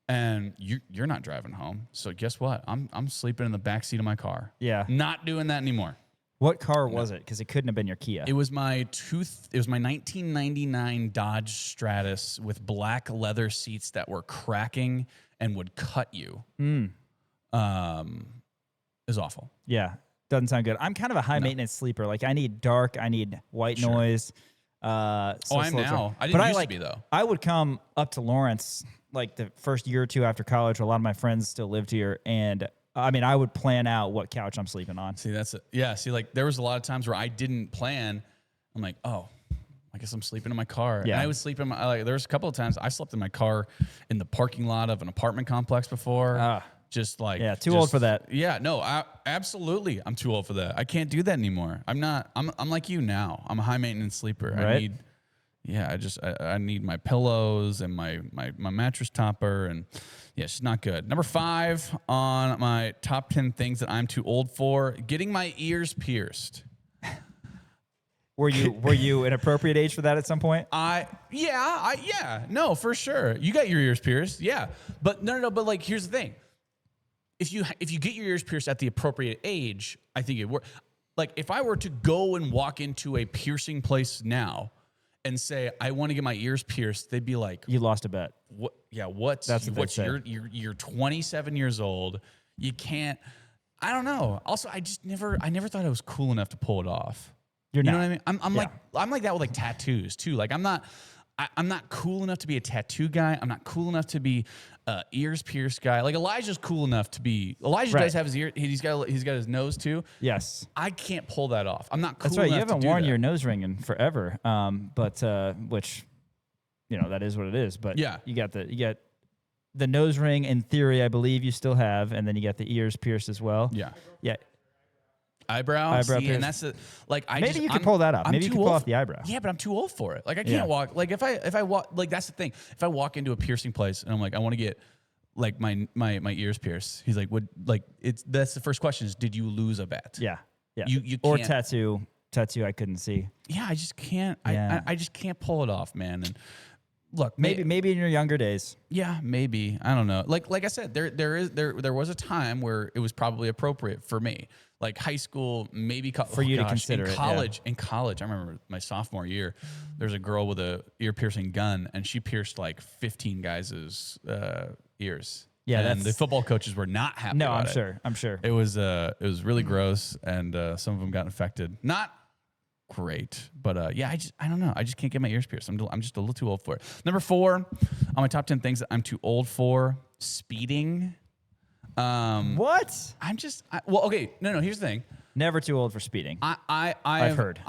and you're not driving home. So guess what? I'm sleeping in the back seat of my car. Yeah. Not doing that anymore. What car was it? Because it couldn't have been your Kia. It was my 1999 Dodge Stratus with black leather seats that were cracking and would cut you. It was awful. Yeah. Doesn't sound good. I'm kind of a high maintenance sleeper. Like I need dark, I need white noise. So I'm slow now. drive. I didn't But used to be, though. I would come up to Lawrence like the first year or two after college. A lot of my friends still lived here, and I mean, I would plan out what couch I'm sleeping on. See, that's it. Yeah. See, like there was a lot of times where I didn't plan. I'm like, oh, I guess I'm sleeping in my car. Yeah. And I would sleep in my, like, there was a couple of times I slept in my car in the parking lot of an apartment complex before. Just like, Yeah, too old for that. Yeah, no, absolutely. I'm too old for that. I can't do that anymore. I'm not, I'm like you now. I'm a high maintenance sleeper. Right. I need my pillows and my mattress topper, and yeah, it's just not good. Number 5 on my top 10 things that I'm too old for: getting my ears pierced. Were you an appropriate age for that at some point? No, for sure. You got your ears pierced, yeah. But no. But like, here's the thing: if you get your ears pierced at the appropriate age, I think it works. Like, if I were to go and walk into a piercing place now and say I want to get my ears pierced, they'd be like, You lost a bet. "What? Yeah, what? That's what they'd say. You're 27 years old. You can't." I don't know. Also, I never thought I was cool enough to pull it off. You're You not. know what I mean? I'm Yeah. like that with like tattoos too. Like I'm not cool enough to be a tattoo guy. I'm not cool enough to be ears pierced guy. Like Elijah's cool enough to be. Elijah Right. does have his ear. He's got his nose too. Yes. I can't pull that off. I'm not cool That's right. You enough haven't to do worn that. your nose ring in forever. But which, that is what it is. But Yeah. you got the nose ring in theory, I believe you still have, and then you got the ears pierced as well. Yeah. Yeah. Eyebrow, Eyebrow see, and pierced. that's like I Maybe just, you could I'm- pull that off. I'm Maybe you too could pull old off the eyebrow. Yeah, but I'm too old for it. Like I can't Yeah. walk. Like if I walk, like that's the thing. If I walk into a piercing place and I'm like, I want to get like my ears pierced, he's like, what? Like that's the first question is, did you lose a bet? Yeah. Yeah. You or can't- tattoo. Tattoo I couldn't see. Yeah, I just can't. Yeah. I just can't pull it off, man. And look, Maybe in your younger days. yeah, maybe. I don't know. Like I said, there was a time where it was probably appropriate for me. Like high school, maybe For you to consider in it, college. In college, I remember my sophomore year, there's a girl with a ear piercing gun, and she pierced like 15 guys' ears. Yeah, and that's- the football coaches were not happy. No, about I'm it. sure. I'm sure. It was really gross, and some of them got infected. Not great, but I don't know. I just can't get my ears pierced. I'm just a little too old for it. Number 4 on my top 10 things that I'm too old for: speeding. What? Okay. No. Here's the thing. Never too old for speeding. I've heard.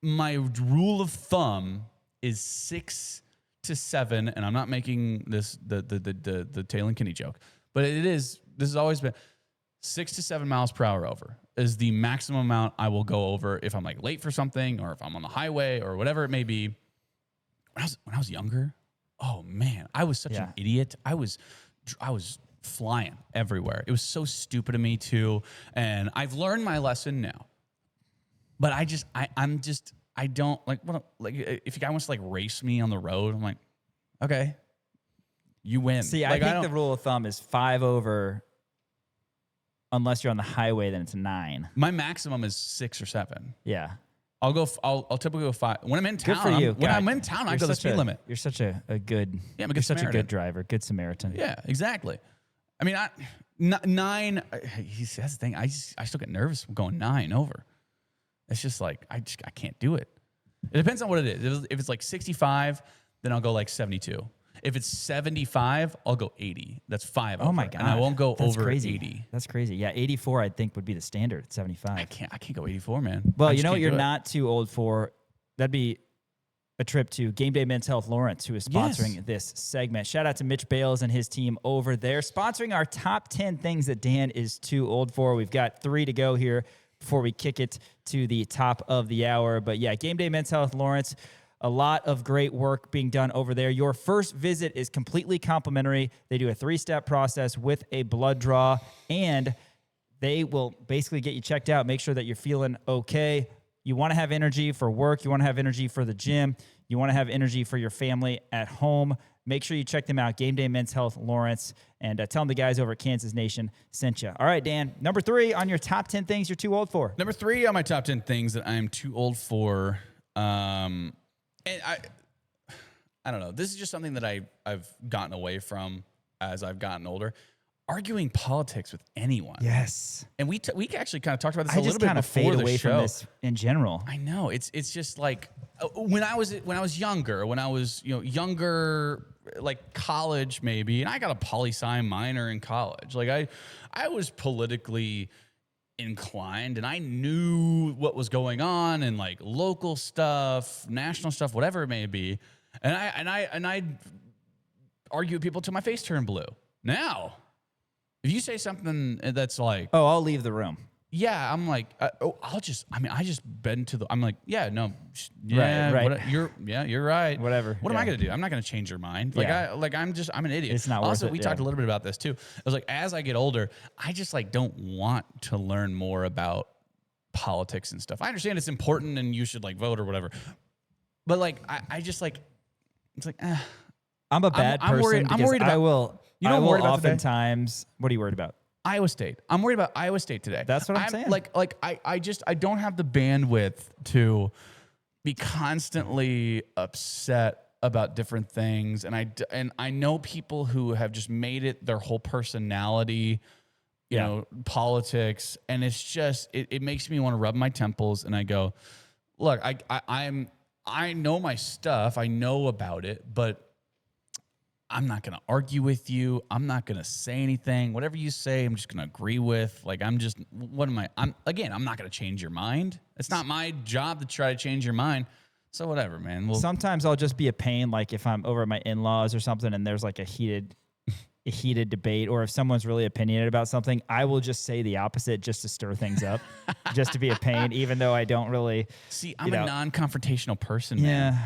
My rule of thumb is 6 to 7, and I'm not making this the Taylor and Kinney joke, but this has always been 6 to 7 miles per hour over is the maximum amount I will go over if I'm like late for something or if I'm on the highway or whatever it may be. When I was younger, oh man, I was such an idiot. I was flying everywhere. It was so stupid of me too, and I've learned my lesson now. But I don't like if a guy wants to like race me on the road, I'm like, okay, you win. See, Like, I think the rule of thumb is 5 over. Unless you're on the highway, then it's 9. my maximum is 6 or 7. Yeah. I'll typically go 5 when I'm in town. Good for you. When God, I'm in town, I you're go the such speed limit. You're such a good. Yeah, I'm a good you're such a Samaritan. good driver, good Samaritan. Yeah, exactly. I mean, 9. That's the thing. I still get nervous going 9 over. It's just like I can't do it. It depends on what it is. If it's like 65, then I'll go like 72. If it's 75, I'll go 80. That's 5 over. Oh my god! And I won't go That's over crazy. 80. That's crazy. Yeah, 84 I think would be the standard at 75. I can't go 84, man. Well, I you just know what can't you're do it. not too old for? That'd be a trip to Game Day Men's Health Lawrence, who is sponsoring Yes. this segment. Shout out to Mitch Bales and his team over there, sponsoring our top 10 things that Dan is too old for. We've got 3 to go here before we kick it to the top of the hour. But yeah, Game Day Men's Health Lawrence, a lot of great work being done over there. Your first visit is completely complimentary. They do a 3-step process with a blood draw, and they will basically get you checked out, make sure that you're feeling okay. You want to have energy for work. You want to have energy for the gym. You want to have energy for your family at home. Make sure you check them out, Game Day Men's Health Lawrence, and tell them the guys over at Kansas Nation sent you. All right, Dan, number 3 on your top 10 things you're too old for. Number 3 on my top 10 things that I'm too old for. And I don't know. This is just something that I've gotten away from as I've gotten older. arguing politics with anyone. Yes. And we actually kind of talked about this I a little just bit kind of before fade the away show. from this in general. I know it's just like when I was younger, younger, like college maybe, and I got a poli-sci minor in college. Like I was politically inclined, and I knew what was going on and like local stuff, national stuff, whatever it may be, and I argue with people till my face turned blue. Now, if you say something that's like, Oh, I'll leave the room. yeah, I'm like, I just been to the, I'm like, yeah, no, yeah, Right. you're right. Whatever, What am I yeah. going to do? I'm not going to change your mind. Like, Yeah. I'm an idiot. It's not worth also, it, we yeah. talked a little bit about this too. I was like, as I get older, I just like don't want to learn more about politics and stuff. I understand it's important and you should like vote or whatever. But like, I just like, it's like, I'm a bad I'm person worried- I'm because worried I about- will. You know I what I'm will worried about today? oftentimes. What are you worried about? Iowa State. I'm worried about Iowa State today. That's what I'm saying. Like I don't have the bandwidth to be constantly upset about different things, and I know people who have just made it their whole personality, you Yeah. know, politics, and it's just it makes me want to rub my temples, and I go, look, I know my stuff, I know about it, but I'm not going to argue with you. I'm not going to say anything. Whatever you say, I'm just going to agree with. Like, I'm not going to change your mind. It's not my job to try to change your mind. So whatever, man. Well, Sometimes I'll just be a pain, like if I'm over at my in-laws or something, and there's like a heated debate, or if someone's really opinionated about something, I will just say the opposite just to stir things up, just to be a pain, even though I don't really. see, I'm you a know. non-confrontational person, man.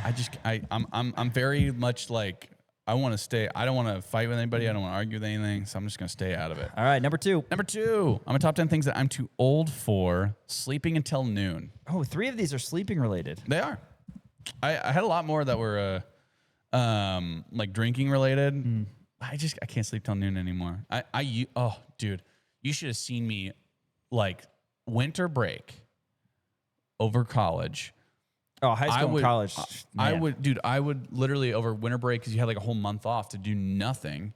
Yeah. I'm very much like, I want to stay. I don't want to fight with anybody. I don't want to argue with anything. So I'm just going to stay out of it. All right, number 2. Number 2, I'm a top 10 things that I'm too old for: sleeping until noon. Oh, 3 of these are sleeping related. They are. I had a lot more that were like drinking related. I can't sleep till noon anymore. Oh, dude, you should have seen me like winter break over college. Oh, high school and college. I man. would literally over winter break, because you had like a whole month off to do nothing.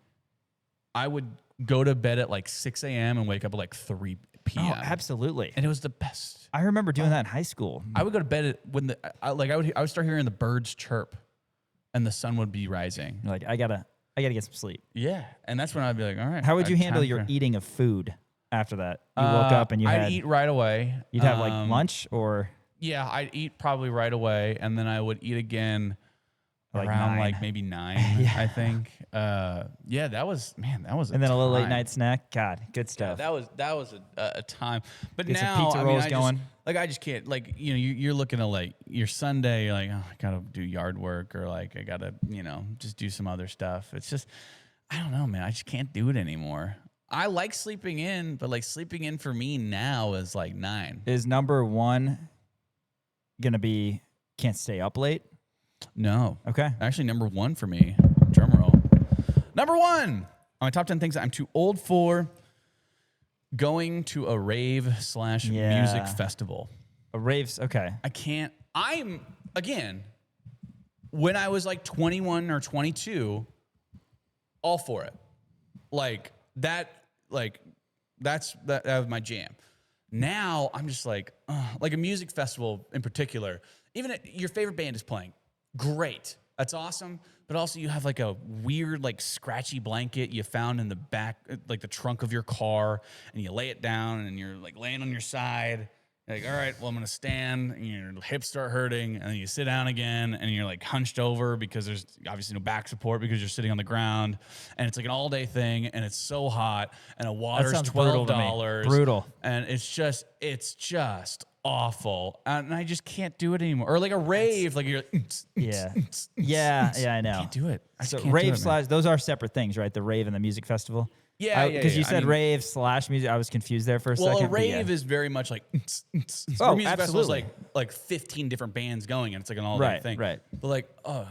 I would go to bed at like 6 a.m. and wake up at like 3 p.m. Oh, absolutely. And it was the best. I remember doing that in high school. I would go to bed when I would start hearing the birds chirp, and the sun would be rising. You're like, I gotta get some sleep. Yeah, and that's when I'd be like, all right. How would you handle time your for- eating of food after that? You woke up and I'd eat right away. you'd have like lunch or Yeah, I'd eat probably right away, and then I would eat again Like around 9. like maybe 9. I think. Yeah, that was and then a little late time. night snack. God, good Yeah, stuff. that was a time. But Get some now pizza I mean, rolls I going. I just can't, like, you know, you're looking at like your Sunday, like, oh, I gotta do yard work, or like I gotta, you know, just do some other stuff. It's just, I don't know, man. I just can't do it anymore. I like sleeping in, but like sleeping in for me now is like 9. Is number 1 gonna be can't stay up late? No. Okay. Actually, number 1 for me, drum roll. Number 1 on my top 10 things that I'm too old for: going to a rave / music Yeah. festival. A raves. Okay. I can't. Again, when I was like 21 or 22, all for it. Like that was my jam. Now I'm just like a music festival in particular. Even your favorite band is playing, great, that's awesome. But also you have like a weird like scratchy blanket you found in the back, like the trunk of your car, and you lay it down and you're like laying on your side. You're like, all right, well, I'm gonna stand, and your hips start hurting, and then you sit down again, and you're like hunched over because there's obviously no back support because you're sitting on the ground, and it's like an all-day thing, and it's so hot, and a water's sounds brutal to me. $12, Brutal. and it's just awful, and I just can't do it anymore. Or like a rave, like you're like, Yeah. Yeah. I know. can't do it. I just So can't do rave it, man. those are separate things, right? The rave and the music festival. Yeah, Because yeah. you I said mean- rave / music. I was confused there for a Well, second. a but yeah. rave is very much like Oh, a music festival is absolutely. like 15 different bands going, and it's like an all-day Right, thing. right. But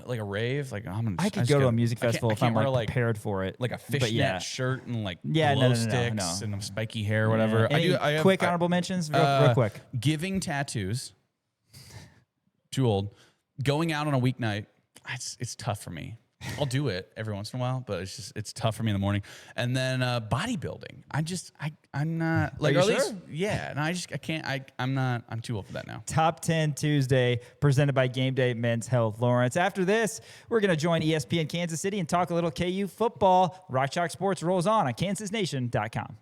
like a rave, like I'm gonna. I could just go to gotta- a music I can't- festival I if I'm can't like wear, prepared for it. like a But fishnet yeah. shirt and like Yeah, glow no, sticks no. and spiky hair, or whatever. Any I have quick honorable mentions, real quick. Giving tattoos. Too old. Going out on a weeknight. It's tough for me. I'll do it every once in a while, but it's tough for me in the morning. And then bodybuilding. I'm not like, you or at least, sure? yeah. And I can't. I'm too old for that now. Top 10 Tuesday, presented by Game Day Men's Health Lawrence. After this, we're going to join ESPN Kansas City and talk a little KU football. Rock Chalk Sports rolls on kansasnation.com.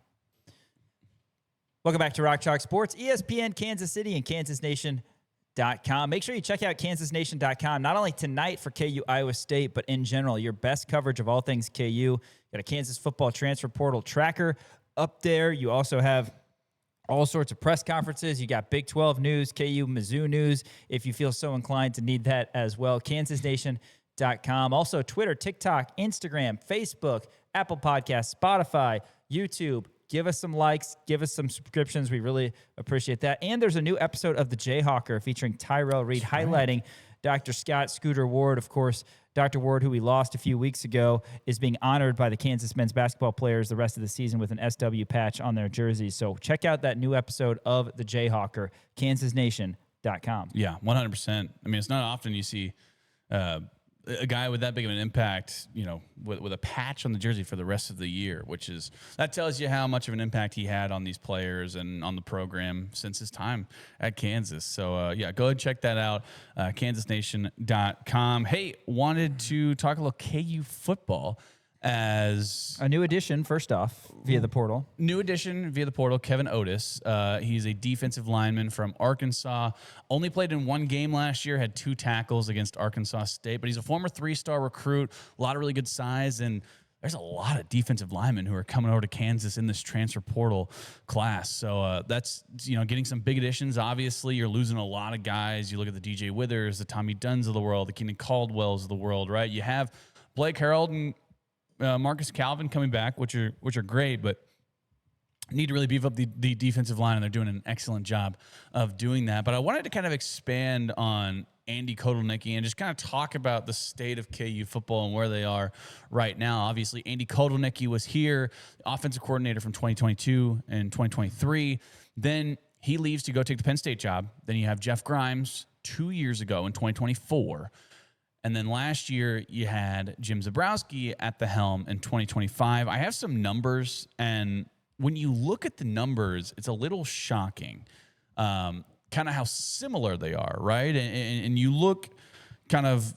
Welcome back to Rock Chalk Sports, ESPN Kansas City and kansasnation.com. Make sure you check out kansasnation.com, not only tonight for KU Iowa State, but in general, your best coverage of all things KU. Got a Kansas football transfer portal tracker up there. You also have all sorts of press conferences. You got Big 12 news, KU Mizzou news, if you feel so inclined to need that as well. kansasnation.com. Also Twitter, TikTok, Instagram, Facebook, Apple Podcasts, Spotify, YouTube. Give us some likes. Give us some subscriptions. We really appreciate that. And there's a new episode of The Jayhawker featuring Tyrell Reed, highlighting Dr. Scott Scooter Ward. Of course, Dr. Ward, who we lost a few weeks ago, is being honored by the Kansas men's basketball players the rest of the season with an SW patch on their jerseys. So check out that new episode of The Jayhawker, kansasnation.com. Yeah, 100%. I mean, it's not often you see a guy with that big of an impact, with a patch on the jersey for the rest of the year, that tells you how much of an impact he had on these players and on the program since his time at Kansas. So, go ahead and check that out, kansasnation.com. Hey, wanted to talk a little KU football as a new addition, first off, via the portal. Kevin Otis. He's a defensive lineman from Arkansas. Only played in one game last year, had 2 tackles against Arkansas State, but he's a former 3-star recruit, a lot of really good size, and there's a lot of defensive linemen who are coming over to Kansas in this transfer portal class. So that's, getting some big additions. Obviously, you're losing a lot of guys. You look at the DJ Withers, the Tommy Dunns of the world, the Keenan Caldwells of the world, right? You have Blake Harreld and Marcus Calvin coming back, which are great, but need to really beef up the defensive line, and they're doing an excellent job of doing that. But I wanted to kind of expand on Andy Kotelnicki and just kind of talk about the state of KU football and where they are right now. Obviously, Andy Kotelnicki was here, offensive coordinator from 2022 and 2023. Then he leaves to go take the Penn State job. Then you have Jeff Grimes 2 years ago in 2024. And then last year, you had Jim Zebrowski at the helm in 2025. I have some numbers, and when you look at the numbers, it's a little shocking, kind of how similar they are, right? And you look kind of,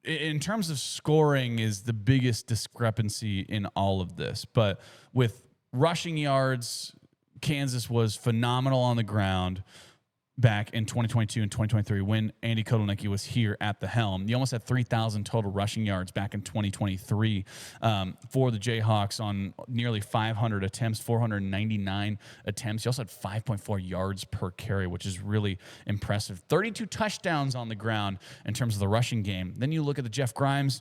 in terms of scoring, is the biggest discrepancy in all of this. But with rushing yards, Kansas was phenomenal on the ground back in 2022 and 2023 when Andy Kotelnicki was here at the helm. You almost had 3,000 total rushing yards back in 2023 for the Jayhawks on nearly 500 attempts, 499 attempts. You also had 5.4 yards per carry, which is really impressive. 32 touchdowns on the ground in terms of the rushing game. Then you look at the Jeff Grimes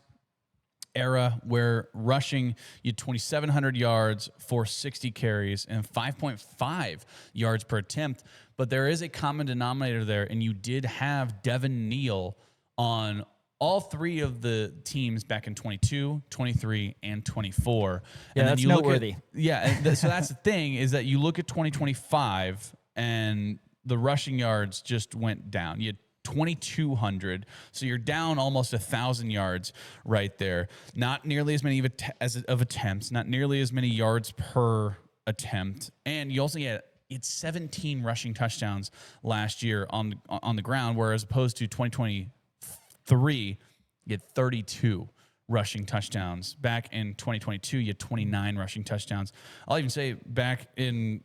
era, where rushing, you had 2,700 yards for 60 carries and 5.5 yards per attempt. But there is a common denominator there, and you did have Devin Neal on all 3 of the teams back in 22, 23, and 24. Yeah, and that's noteworthy. So that's the thing, is that you look at 2025, and the rushing yards just went down. You had 2,200, so you're down almost 1,000 yards right there. Not nearly as many of attempts, not nearly as many yards per attempt, and you also had 17 rushing touchdowns last year on the ground, whereas opposed to 2023, you had 32 rushing touchdowns. Back in 2022, you had 29 rushing touchdowns. I'll even say back in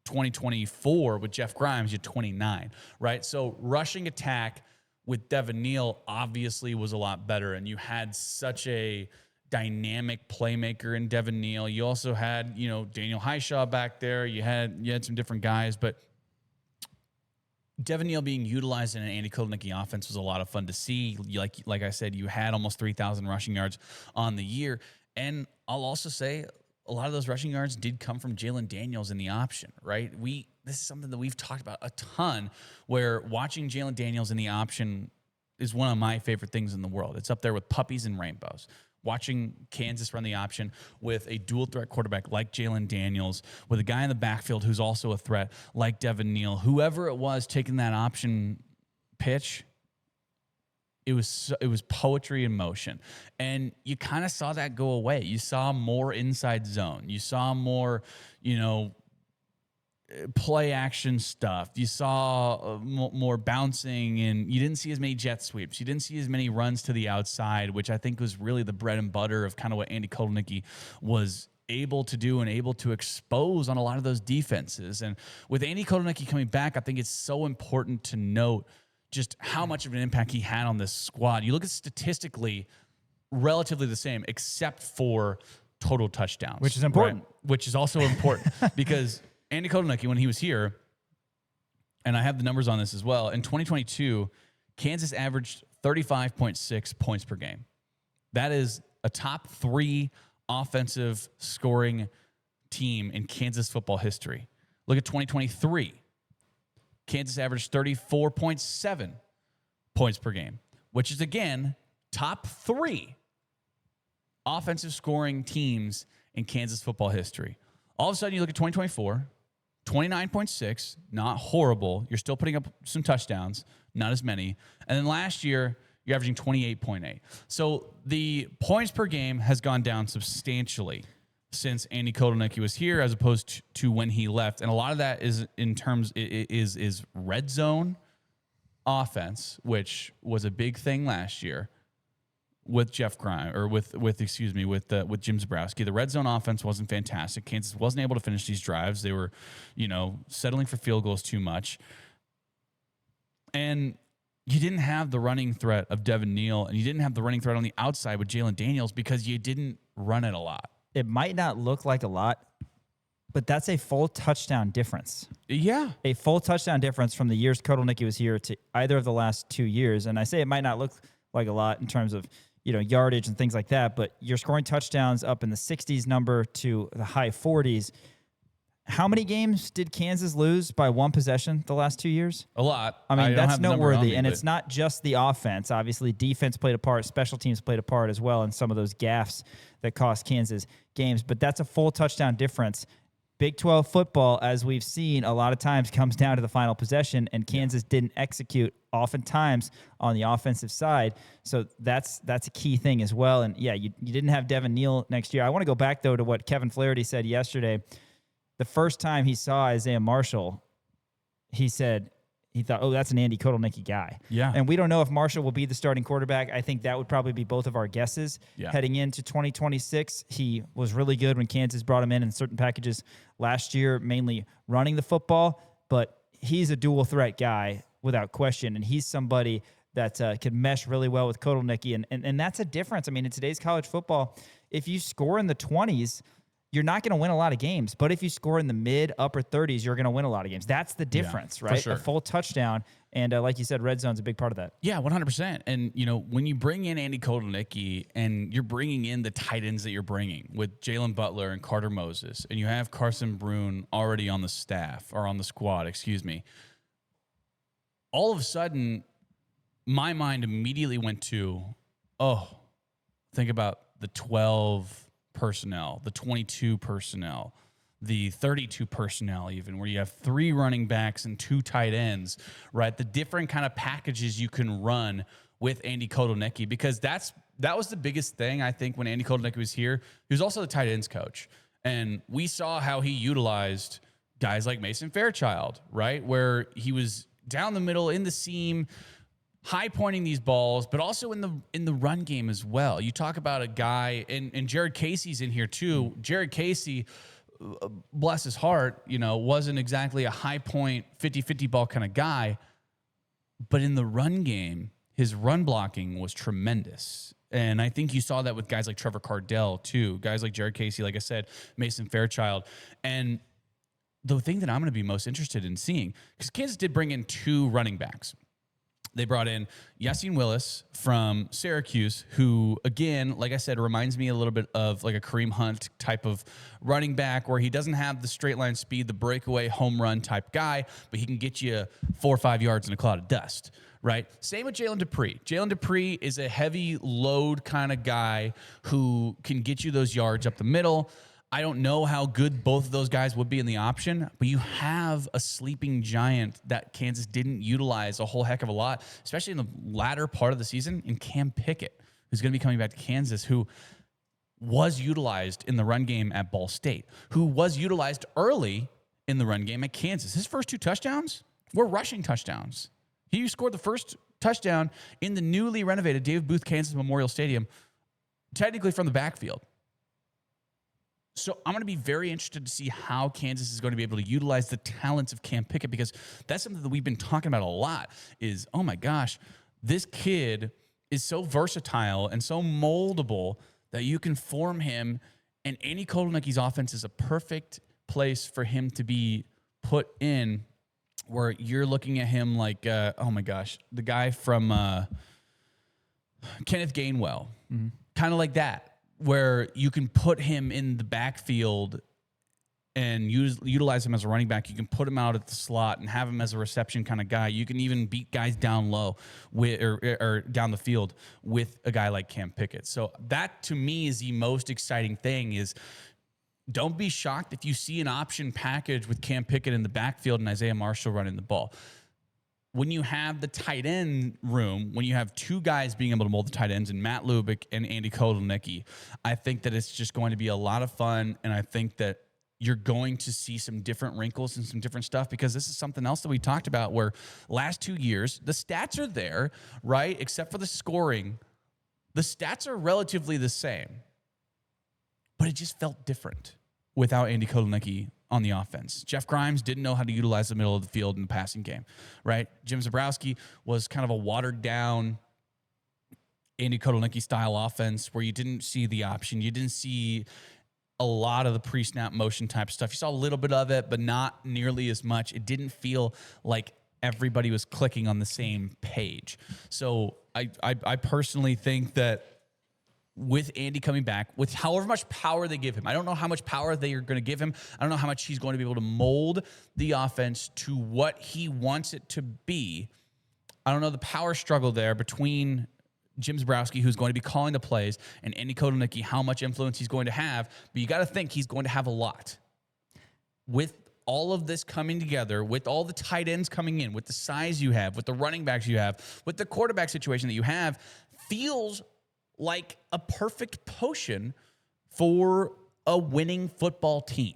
2024 with Jeff Grimes, you had 29, right? So rushing attack with Devin Neal obviously was a lot better, and you had such a dynamic playmaker in Devin Neal. You also had, Daniel Highshaw back there. You had some different guys, but Devin Neal being utilized in an Andy Kotelnicki offense was a lot of fun to see. Like I said, you had almost 3,000 rushing yards on the year, and I'll also say a lot of those rushing yards did come from Jalen Daniels in the option, right? This is something that we've talked about a ton, where watching Jalen Daniels in the option is one of my favorite things in the world. It's up there with puppies and rainbows. Watching Kansas run the option with a dual threat quarterback like Jalen Daniels, with a guy in the backfield who's also a threat like Devin Neal, whoever it was taking that option pitch, it was poetry in motion. And you kind of saw that go away. You saw more inside zone. You saw more, play action stuff. You saw more bouncing, and you didn't see as many jet sweeps. You didn't see as many runs to the outside, which I think was really the bread and butter of kind of what Andy Kotelnicki was able to do and able to expose on a lot of those defenses. And with Andy Kotelnicki coming back, I think it's so important to note just how much of an impact he had on this squad. You look at statistically relatively the same, except for total touchdowns. Which is important. Right? Which is also important because Andy Kotelnicki, when he was here, and I have the numbers on this as well, in 2022, Kansas averaged 35.6 points per game. That is a top 3 offensive scoring team in Kansas football history. Look at 2023. Kansas averaged 34.7 points per game, which is, again, top 3 offensive scoring teams in Kansas football history. All of a sudden, you look at 2024, 29.6, not horrible. You're still putting up some touchdowns, not as many. And then last year, you're averaging 28.8. So the points per game has gone down substantially since Andy Kotelnicki was here, as opposed to when he left. And a lot of that is in terms is red zone offense, which was a big thing last year with Jeff Grimes, or with Jim Zabrowski. The red zone offense wasn't fantastic. Kansas wasn't able to finish these drives. They were, settling for field goals too much. And you didn't have the running threat of Devin Neal, and you didn't have the running threat on the outside with Jalen Daniels because you didn't run it a lot. It might not look like a lot, but that's a full touchdown difference. Yeah. A full touchdown difference from the years Kotelnicki was here to either of the last 2 years. And I say it might not look like a lot in terms of, yardage and things like that, but you're scoring touchdowns up in the 60s number to the high 40s. How many games did Kansas lose by one possession the last 2 years? A lot. I mean, that's noteworthy. And it's not just the offense. Obviously, defense played a part. Special teams played a part as well in some of those gaffes that cost Kansas games. But that's a full touchdown difference. Big 12 football, as we've seen a lot of times, comes down to the final possession, and Kansas didn't execute oftentimes on the offensive side. So that's a key thing as well. And, yeah, you didn't have Devin Neal next year. I want to go back, though, to what Kevin Flaherty said yesterday. The first time he saw Isaiah Marshall, he said he thought, oh, that's an Andy Kotelnicki guy. Yeah. And we don't know if Marshall will be the starting quarterback. I think that would probably be both of our guesses heading into 2026. He was really good when Kansas brought him in certain packages last year, mainly running the football. But he's a dual threat guy without question, and he's somebody that could mesh really well with Kotelnicki. And that's a difference. I mean, in today's college football, if you score in the 20s, you're not going to win a lot of games. But if you score in the mid, upper 30s, you're going to win a lot of games. That's the difference, right? Sure. A full touchdown. And like you said, red zone's a big part of that. Yeah, 100%. And, when you bring in Andy Kotelnicki and you're bringing in the tight ends that you're bringing with Jalen Butler and Carter Moses, and you have Carson Brune already on the staff, or on the squad, all of a sudden, my mind immediately went to, think about the 12 personnel, the 22 personnel, the 32 personnel, even where you have 3 running backs and 2 tight ends, right? The different kind of packages you can run with Andy Kotelnicki, because that was the biggest thing, I think, when Andy Kotelnicki was here. He was also the tight ends coach. And we saw how he utilized guys like Mason Fairchild, right? Where he was down the middle in the seam, high pointing these balls, but also in the run game as well. You talk about a guy, and Jared Casey's in here too. Jared Casey, bless his heart, wasn't exactly a high point 50-50 ball kind of guy, but in the run game, his run blocking was tremendous. And I think you saw that with guys like Trevor Cardell too, guys like Jared Casey, like I said, Mason Fairchild. And the thing that I'm going to be most interested in seeing, because Kansas did bring in 2 running backs. They brought in Yassine Willis from Syracuse, who, again, like I said, reminds me a little bit of like a Kareem Hunt type of running back, where he doesn't have the straight line speed, the breakaway home run type guy, but he can get you 4 or 5 yards in a cloud of dust, right? Same with Jalen Dupree. Jalen Dupree is a heavy load kind of guy who can get you those yards up the middle. I don't know how good both of those guys would be in the option, but you have a sleeping giant that Kansas didn't utilize a whole heck of a lot, especially in the latter part of the season, in Cam Pickett, who's going to be coming back to Kansas, who was utilized in the run game at Ball State, who was utilized early in the run game at Kansas. His first 2 touchdowns were rushing touchdowns. He scored the first touchdown in the newly renovated David Booth Kansas Memorial Stadium, technically from the backfield. So I'm going to be very interested to see how Kansas is going to be able to utilize the talents of Cam Pickett, because that's something that we've been talking about a lot is, oh my gosh, this kid is so versatile and so moldable that you can form him, and Andy Kotelnicki's offense is a perfect place for him to be put in, where you're looking at him like, oh my gosh, the guy from Kenneth Gainwell, kind of like that, where you can put him in the backfield and utilize him as a running back. You can put him out at the slot and have him as a reception kind of guy. You can even beat guys down low or down the field with a guy like Cam Pickett. So that, to me, is the most exciting thing. Is don't be shocked if you see an option package with Cam Pickett in the backfield and Isaiah Marshall running the ball. When you have the tight end room, when you have 2 guys being able to mold the tight ends, and Matt Lubick and Andy Kotelnicki, I think that it's just going to be a lot of fun, and I think that you're going to see some different wrinkles and some different stuff, because this is something else that we talked about, where last 2 years, the stats are there, right? Except for the scoring. The stats are relatively the same, but it just felt different without Andy Kotelnicki on the offense. Jeff Grimes didn't know how to utilize the middle of the field in the passing game, right? Jim Zabrowski was kind of a watered-down Andy Kotelnicki style offense, where you didn't see the option. You didn't see a lot of the pre-snap motion type stuff. You saw a little bit of it, but not nearly as much. It didn't feel like everybody was clicking on the same page. So I personally think that with Andy coming back, with however much power they give him, I don't know how much power they are going to give him. I don't know how much he's going to be able to mold the offense to what he wants it to be. I don't know the power struggle there between Jim Zabrowski, who's going to be calling the plays, and Andy Kotelnicki, how much influence he's going to have. But you got to think he's going to have a lot. With all of this coming together, with all the tight ends coming in, with the size you have, with the running backs you have, with the quarterback situation that you have, feels like a perfect potion for a winning football team.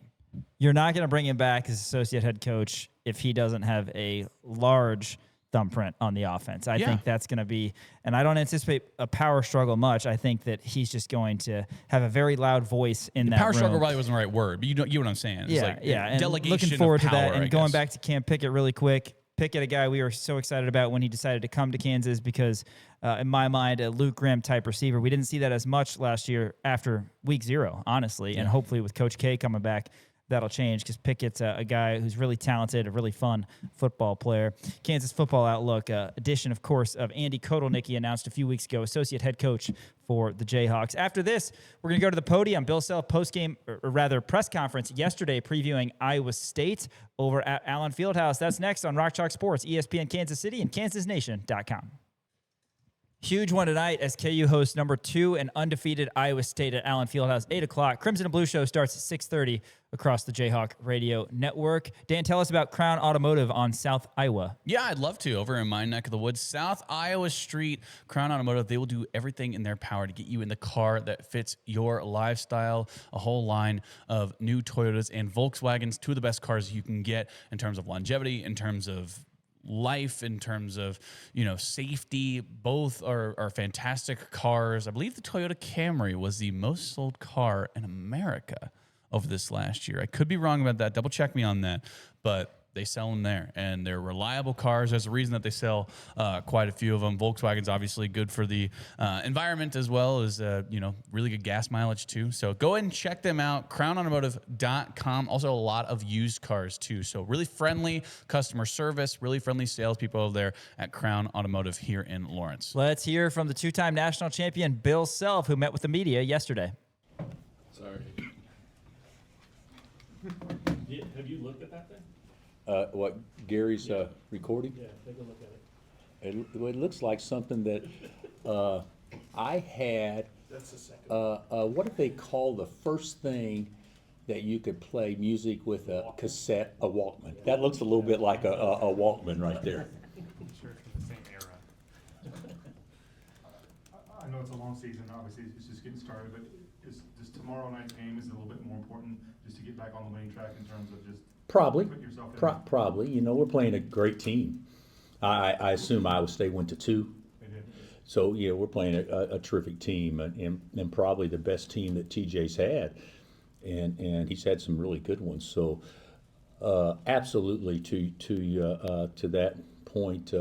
You're not going to bring him back as associate head coach if he doesn't have a large thumbprint on the offense. I think that's going to be, and I don't anticipate a power struggle much. I think that he's just going to have a very loud voice in that power room. struggle probably wasn't the right word, but you know what I'm saying. Yeah, it's like And delegation looking forward of power, to that. And going back to Cam Pickett really quick. Pickett, a guy we were so excited about when he decided to come to Kansas, because in my mind, a Luke Graham type receiver. We didn't see that as much last year after week 0, honestly. And hopefully with Coach K coming back, that'll change, because Pickett's a guy who's really talented, a really fun football player. Kansas Football Outlook edition, of course, of Andy Kotelnicki, announced a few weeks ago, associate head coach for the Jayhawks. After this, we're going to go to the podium. Bill Self postgame, or rather press conference yesterday, previewing Iowa State over at Allen Fieldhouse. That's next on Rock Chalk Sports, ESPN Kansas City, and KansasNation.com. Huge one tonight as KU hosts number 2 and undefeated Iowa State at Allen Fieldhouse, 8 o'clock. Crimson and Blue Show starts at 6:30 across the Jayhawk Radio Network. Dan, tell us about Crown Automotive on South Iowa. Yeah, I'd love to. Over in my neck of the woods, South Iowa Street, Crown Automotive, they will do everything in their power to get you in the car that fits your lifestyle. A whole line of new Toyotas and Volkswagens, 2 of the best cars you can get in terms of longevity, in terms of life, in terms of, safety. Both are fantastic cars. I believe the Toyota Camry was the most sold car in America over this last year. I could be wrong about that. Double check me on that. But they sell them there, and they're reliable cars. There's a reason that they sell quite a few of them. Volkswagen's obviously good for the environment, as well as really good gas mileage too. So go ahead and check them out, crownautomotive.com. Also a lot of used cars too. So really friendly customer service, really friendly salespeople over there at Crown Automotive here in Lawrence. Let's hear from the 2-time national champion Bill Self, who met with the media yesterday. Sorry. Have you looked at that thing? What Gary's recording? Yeah, take a look at it. It looks like something that I had. That's the second. What did they call the first thing that you could play music with a cassette, a Walkman. That looks a little bit like a Walkman right there. Sure, it's from the same era. I know it's a long season, obviously, it's just getting started, but is tomorrow night's game is a little bit more important just to get back on the winning track in terms of just Probably, putting yourself in? probably. You know, we're playing a great team. I assume Iowa State went to 2. They did. So, yeah, we're playing a terrific team and probably the best team that TJ's had. And he's had some really good ones. So, absolutely to that point,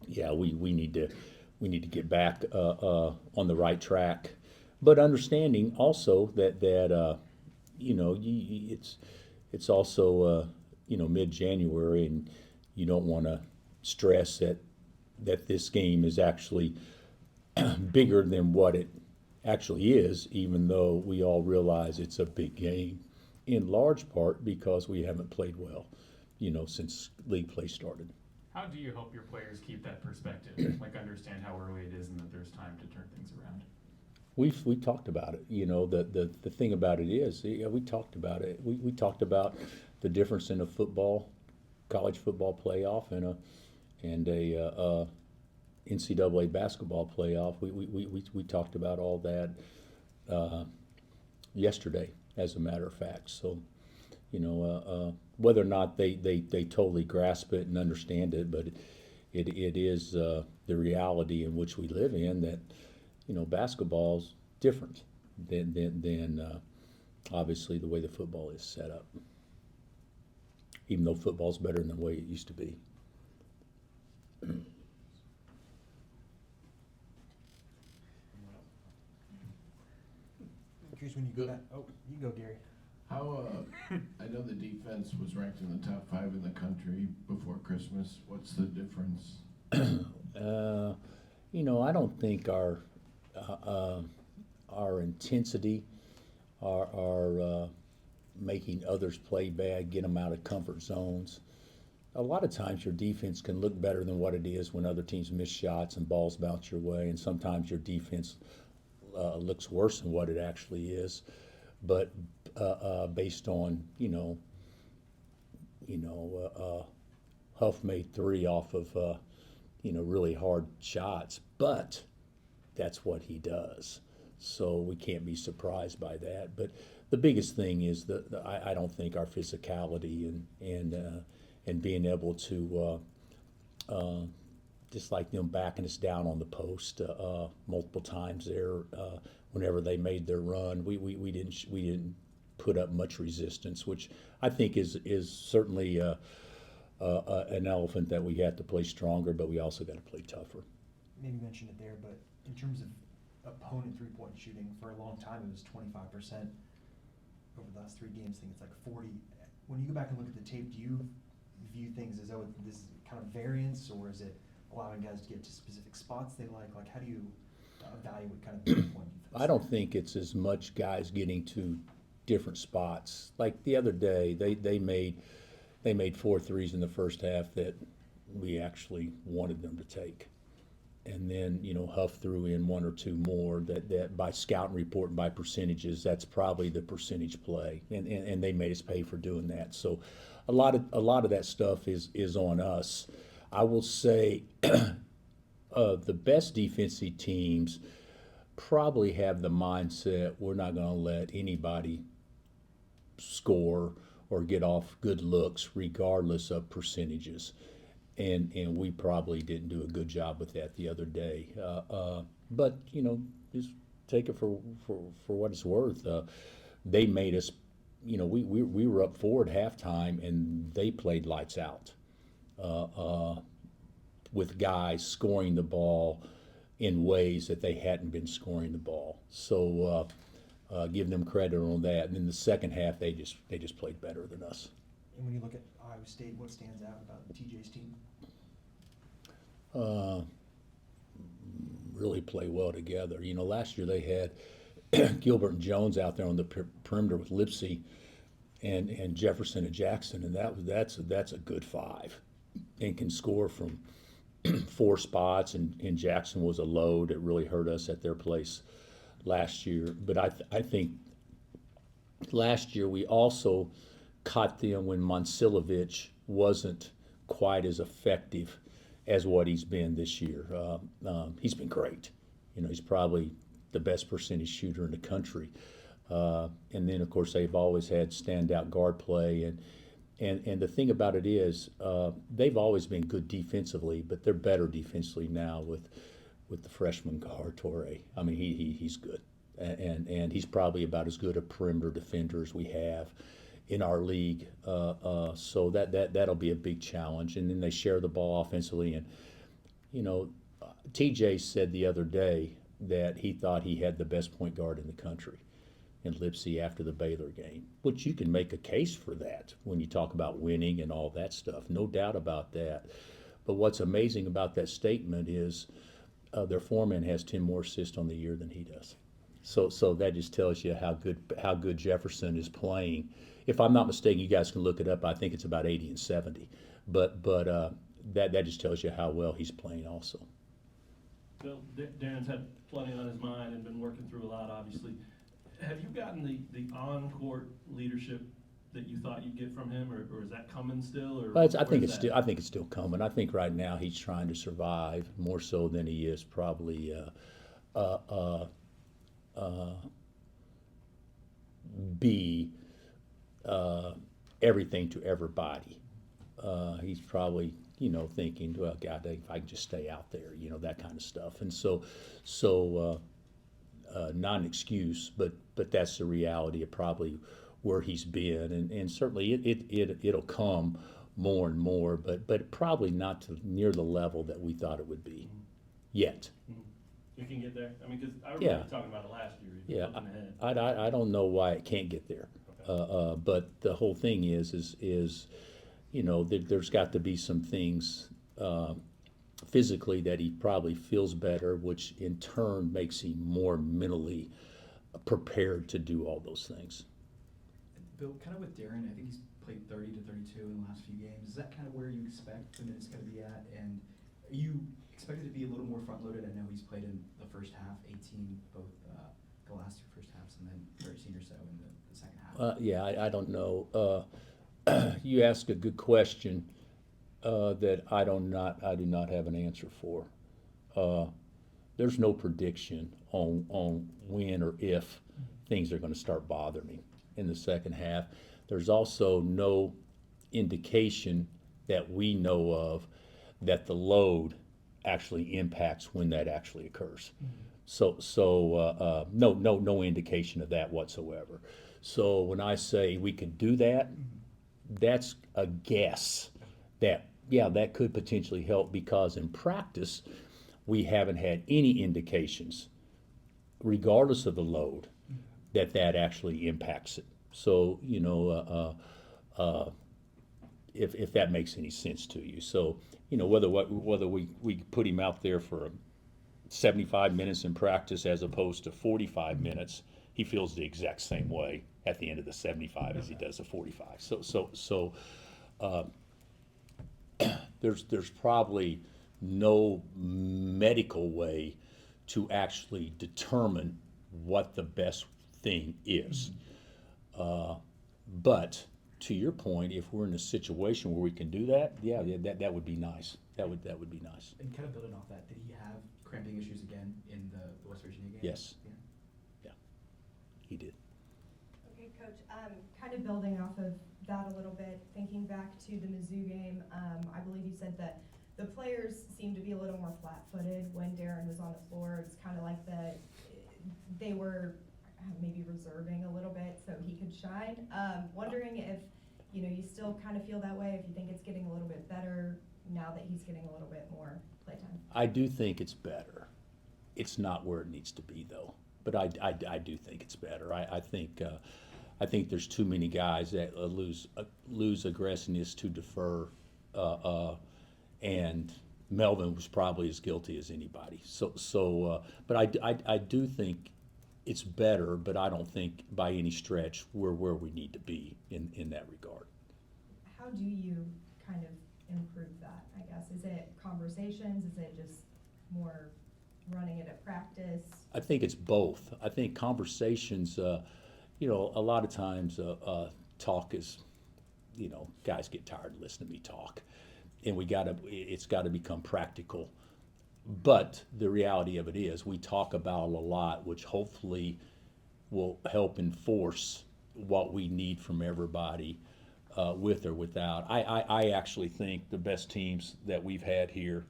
yeah, we need to get back on the right track, but understanding also that you know it's also you know, mid-January, and you don't want to stress that this game is actually bigger than what it actually is, even though we all realize it's a big game, in large part because we haven't played well, you know, since league play started. How do you help your players keep that perspective, like understand how early it is and that there's time to turn things around? We talked about it. You know, the thing about it is, yeah, we talked about it. We talked about the difference in a college football playoff and a NCAA basketball playoff. We talked about all that yesterday, as a matter of fact. So, you know, whether or not they totally grasp it and understand it, but it is the reality in which we live in, that, you know, basketball's different than obviously the way the football is set up. Even though football's better than the way it used to be. Curious when you go back. Oh, you go, Gary. How, I know the defense was ranked in the top 5 in the country before Christmas. What's the difference? You know, I don't think our intensity, our making others play bad, get them out of comfort zones. A lot of times your defense can look better than what it is when other teams miss shots and balls bounce your way, and sometimes your defense looks worse than what it actually is. But based on, Huff made 3 off of, really hard shots, but that's what he does. So we can't be surprised by that. But the biggest thing is that I don't think our physicality and being able to just like them backing us down on the post multiple times there whenever they made their run, we didn't put up much resistance, which I think is certainly an elephant that we have to play stronger, but we also got to play tougher. Maybe you mentioned it there, but in terms of opponent three-point shooting, for a long time it was 25%. Over the last 3 games, I think it's like 40. When you go back and look at the tape, do you view things as though this is kind of variance, or is it allowing guys to get to specific spots they like? Like, how do you evaluate kind of the three-point defense? I don't think it's as much guys getting to different spots. Like the other day, they made 4 threes in the first half that we actually wanted them to take. And then, Huff threw in 1 or 2 more that by scouting report and by percentages, that's probably the percentage play. And they made us pay for doing that. So a lot of that stuff is on us. I will say the best defensive teams probably have the mindset, we're not going to let anybody score or get off good looks regardless of percentages. And we probably didn't do a good job with that the other day. But, just take it for what it's worth. They made us, we were up 4 at halftime, and they played lights out with guys scoring the ball in ways that they hadn't been scoring the ball. So give them credit on that. And in the second half, they just played better than us. And when you look at Iowa State, what stands out about TJ's team? Really play well together. Last year they had Gilbert and Jones out there on the perimeter with Lipsey and Jefferson and Jackson, and that's a good 5, and can score from 4 spots. And Jackson was a load. It really hurt us at their place last year. But I think last year we also caught them when Monsilovic wasn't quite as effective as what he's been this year. He's been great. He's probably the best percentage shooter in the country. And then, of course, they've always had standout guard play. And the thing about it is, they've always been good defensively, but they're better defensively now with the freshman guard, Torre. I mean, he's good. And he's probably about as good a perimeter defender as we have in our league. So that'll be a big challenge. And then they share the ball offensively. And, TJ said the other day that he thought he had the best point guard in the country in Lipsy after the Baylor game, which you can make a case for that when you talk about winning and all that stuff. No doubt about that. But what's amazing about that statement is their foreman has 10 more assists on the year than he does. So that just tells you how good Jefferson is playing. If I'm not mistaken, you guys can look it up. I think it's about 80 and 70. But that just tells you how well he's playing also. Bill, Darren's had plenty on his mind and been working through a lot, obviously. Have you gotten the on-court leadership that you thought you'd get from him, or is that coming still? Or I think it's still coming. I think right now he's trying to survive more so than he is probably be everything to everybody. He's probably thinking, well, God, if I can just stay out there, that kind of stuff. And so not an excuse, but that's the reality of probably where he's been, and certainly it'll come more and more, but probably not to near the level that we thought it would be yet. You can get there? I mean, because I remember you talking about it last year. Yeah, looking ahead. I don't know why it can't get there. Okay. But the whole thing is there's got to be some things physically that he probably feels better, which in turn makes him more mentally prepared to do all those things. Bill, kind of with Darren, I think he's played 30 to 32 in the last few games. Is that kind of where you expect the minutes going to be at? And are you expected to be a little more front-loaded? I know he's played in the first half, 18 both the last two first halves, and then 13 or so in the second half. Yeah, I don't know. You ask a good question that I do not have an answer for. There's no prediction on when or if things are going to start bothering me in the second half. There's also no indication that we know of that the load actually impacts when that actually occurs. So no indication of that whatsoever. So when I say we could do that, that's a guess that could potentially help, because in practice we haven't had any indications, regardless of the load, that actually impacts it. So if that makes any sense to you. So whether we put him out there for 75 minutes in practice as opposed to 45 minutes, he feels the exact same way at the end of the 75 as he does the 45. So there's probably no medical way to actually determine what the best thing is. But to your point, if we're in a situation where we can do that, that would be nice. That would be nice. And kind of building off that, did he have cramping issues again in the West Virginia game? Yes. Yeah, he did. Okay, Coach, kind of building off of that a little bit, thinking back to the Mizzou game, I believe you said that the players seemed to be a little more flat-footed when Darren was on the floor. It's kind of like they were maybe reserving a little bit so he could shine. Wondering if you still kind of feel that way, if you think it's getting a little bit better now that he's getting a little bit more playtime. I do think it's better. It's not where it needs to be, though. But I do think it's better. I think there's too many guys that lose aggressiveness to defer, and Melvin was probably as guilty as anybody. But I do think it's better, but I don't think by any stretch we're where we need to be in that regard. How do you kind of improve that, I guess? Is it conversations? Is it just more running it at practice? I think it's both. I think conversations, you know, a lot of times talk is, you know, guys get tired of listening to me talk, and it's got to become practical. But the reality of it is, we talk about a lot, which hopefully will help enforce what we need from everybody, with or without. I actually think the best teams that we've had here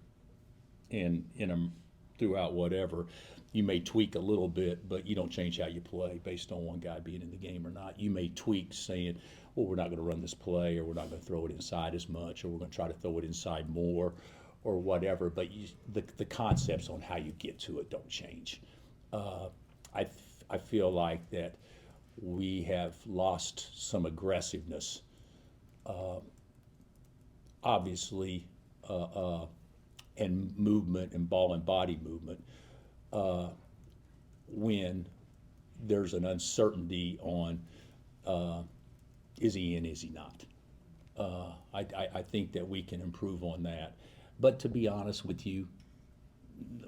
in them throughout whatever, you may tweak a little bit, but you don't change how you play based on one guy being in the game or not. You may tweak saying, well, we're not going to run this play, or we're not going to throw it inside as much, or we're going to try to throw it inside more, or whatever. But the concepts on how you get to it don't change. I feel like that we have lost some aggressiveness, obviously, and movement and ball and body movement, when there's an uncertainty on is he in, is he not? I think that we can improve on that. But to be honest with you,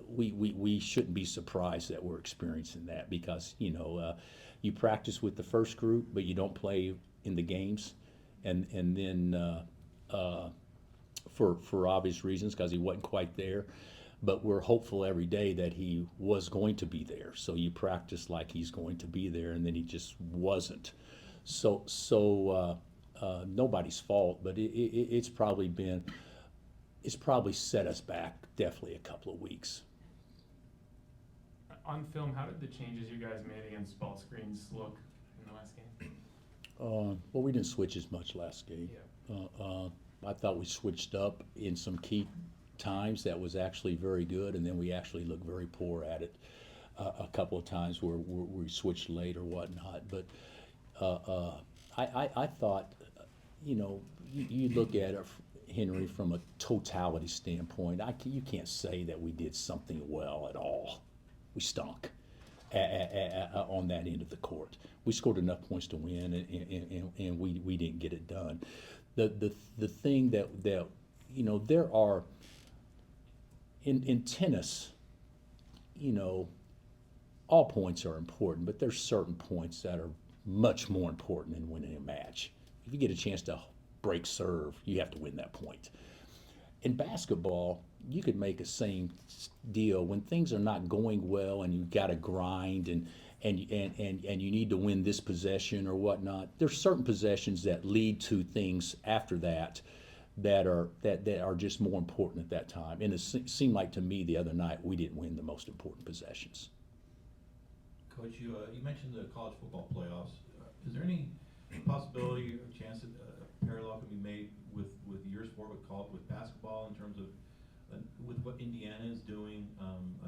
we shouldn't be surprised that we're experiencing that, because, you know, you practice with the first group, but you don't play in the games. And then for obvious reasons, because he wasn't quite there. But we're hopeful every day that he was going to be there. So you practice like he's going to be there, and then he just wasn't. So nobody's fault, but it's probably set us back definitely a couple of weeks. On film, how did the changes you guys made against ball screens look in the last game? Well, we didn't switch as much last game. Yeah. I thought we switched up in some key times that was actually very good, and then we actually looked very poor at it a couple of times where we switched late or whatnot. But I thought, you know, you look at it, Henry, from a totality standpoint, you can't say that we did something well at all. We stunk on that end of the court. We scored enough points to win, and we didn't get it done. The thing that you know, there are in tennis, you know, all points are important, but there's certain points that are much more important than winning a match. If you get a chance to break serve, you have to win that point. In basketball, you could make a same deal when things are not going well and you've got to grind and you need to win this possession or whatnot. There's certain possessions that lead to things after that that are just more important at that time. And it seemed like to me the other night we didn't win the most important possessions. Coach, you mentioned the college football playoffs. Is there any possibility or chance that a parallel can be made with your sport with basketball in terms of with what Indiana is doing,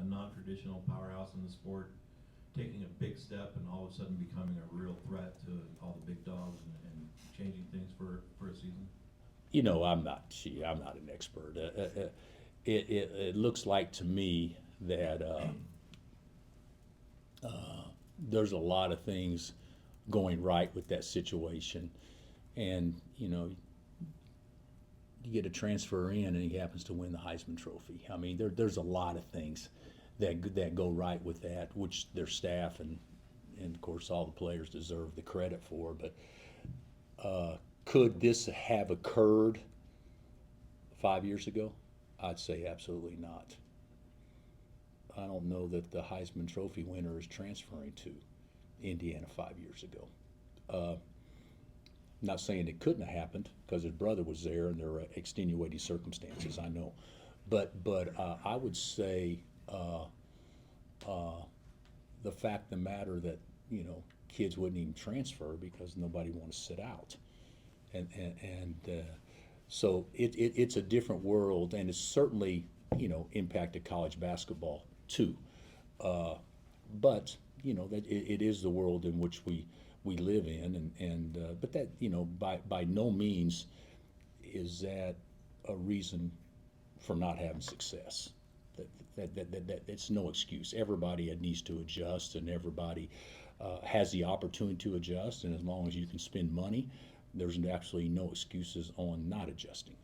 a non-traditional powerhouse in the sport, taking a big step and all of a sudden becoming a real threat to all the big dogs and changing things for a season? You know, I'm not an expert. It looks like to me that there's a lot of things going right with that situation, and you know, you get a transfer in and he happens to win the Heisman Trophy. I mean, there's a lot of things that go right with that, which their staff and of course all the players deserve the credit for. But could this have occurred 5 years ago? I'd say absolutely not. I don't know that the Heisman Trophy winner is transferring to Indiana 5 years ago. Not saying it couldn't have happened, because his brother was there and there were extenuating circumstances, I know. But I would say the fact of the matter that, you know, kids wouldn't even transfer because nobody wanted to sit out. And so it's a different world, and it's certainly, you know, impacted college basketball too. But, you know, that it is the world in which we live in, but that, you know, by no means is that a reason for not having success. That it's no excuse. Everybody needs to adjust, and everybody has the opportunity to adjust, and as long as you can spend money, there's absolutely no excuses on not adjusting.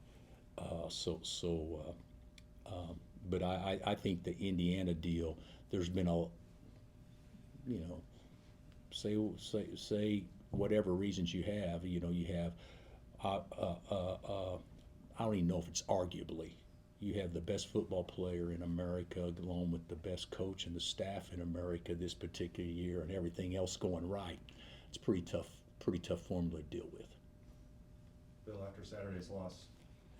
But I think the Indiana deal, there's been say whatever reasons you have. You know, you have I don't even know if it's arguably. You have the best football player in America, along with the best coach and the staff in America this particular year, and everything else going right. It's pretty tough formula to deal with. Bill, after Saturday's loss,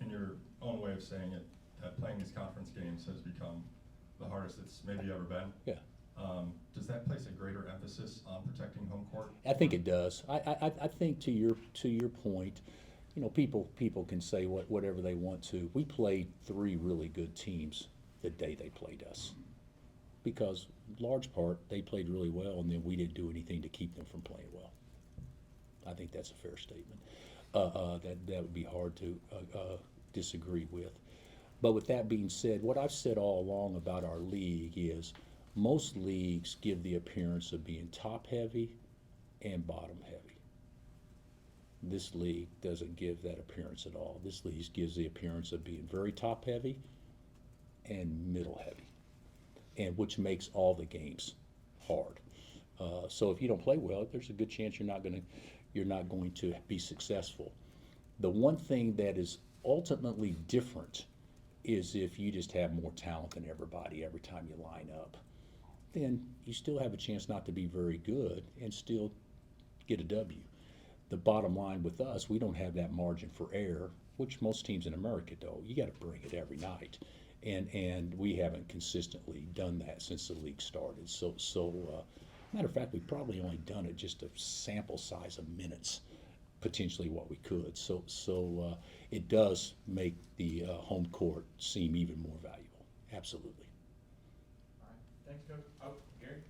in your own way of saying it, that playing these conference games has become the hardest it's maybe ever been. Yeah. Does that place a greater emphasis on protecting home court? I think it does. I think to your point, you know, people can say whatever they want to. We played 3 really good teams the day they played us, because large part they played really well, and then we didn't do anything to keep them from playing well. I think that's a fair statement. That would be hard to disagree with. But with that being said, what I've said all along about our league is most leagues give the appearance of being top heavy and bottom heavy. This league doesn't give that appearance at all. This league gives the appearance of being very top heavy and middle heavy, and which makes all the games hard. So if you don't play well, there's a good chance you're not going to be successful. The one thing that is ultimately different is if you just have more talent than everybody every time you line up, then you still have a chance not to be very good and still get a W. The bottom line with us, we don't have that margin for error, which most teams in America do. You got to bring it every night, and we haven't consistently done that since the league started. So matter of fact, we've probably only done it just a sample size of minutes, potentially what we could. So it does make the home court seem even more valuable. Absolutely. All right, thanks, Coach. Oh, Gary?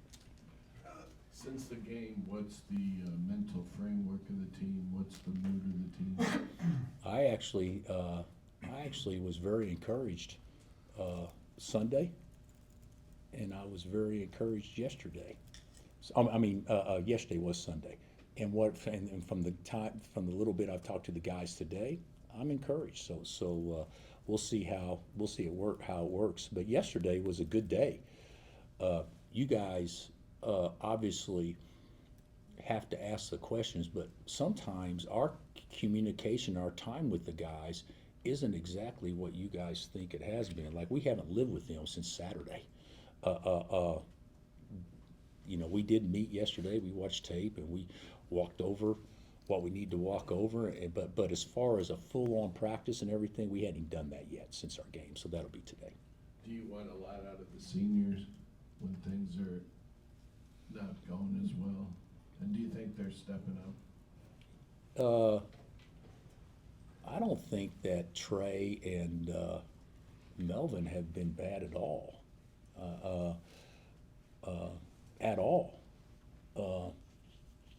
Since the game, what's the mental framework of the team? What's the mood of the team? I actually was very encouraged Sunday, and I was very encouraged yesterday. Yesterday was Sunday, and from the little bit I've talked to the guys today, I'm encouraged. So we'll see how it works. But yesterday was a good day. You guys obviously have to ask the questions, but sometimes our communication, our time with the guys isn't exactly what you guys think it has been. Like, we haven't lived with them since Saturday. You know, we did meet yesterday. We watched tape and we walked over what we need to walk over. But as far as a full-on practice and everything, we hadn't done that yet since our game. So that'll be today. Do you want a lot out of the seniors when things are not going as well? And do you think they're stepping up? I don't think that Trey and Melvin have been bad at all.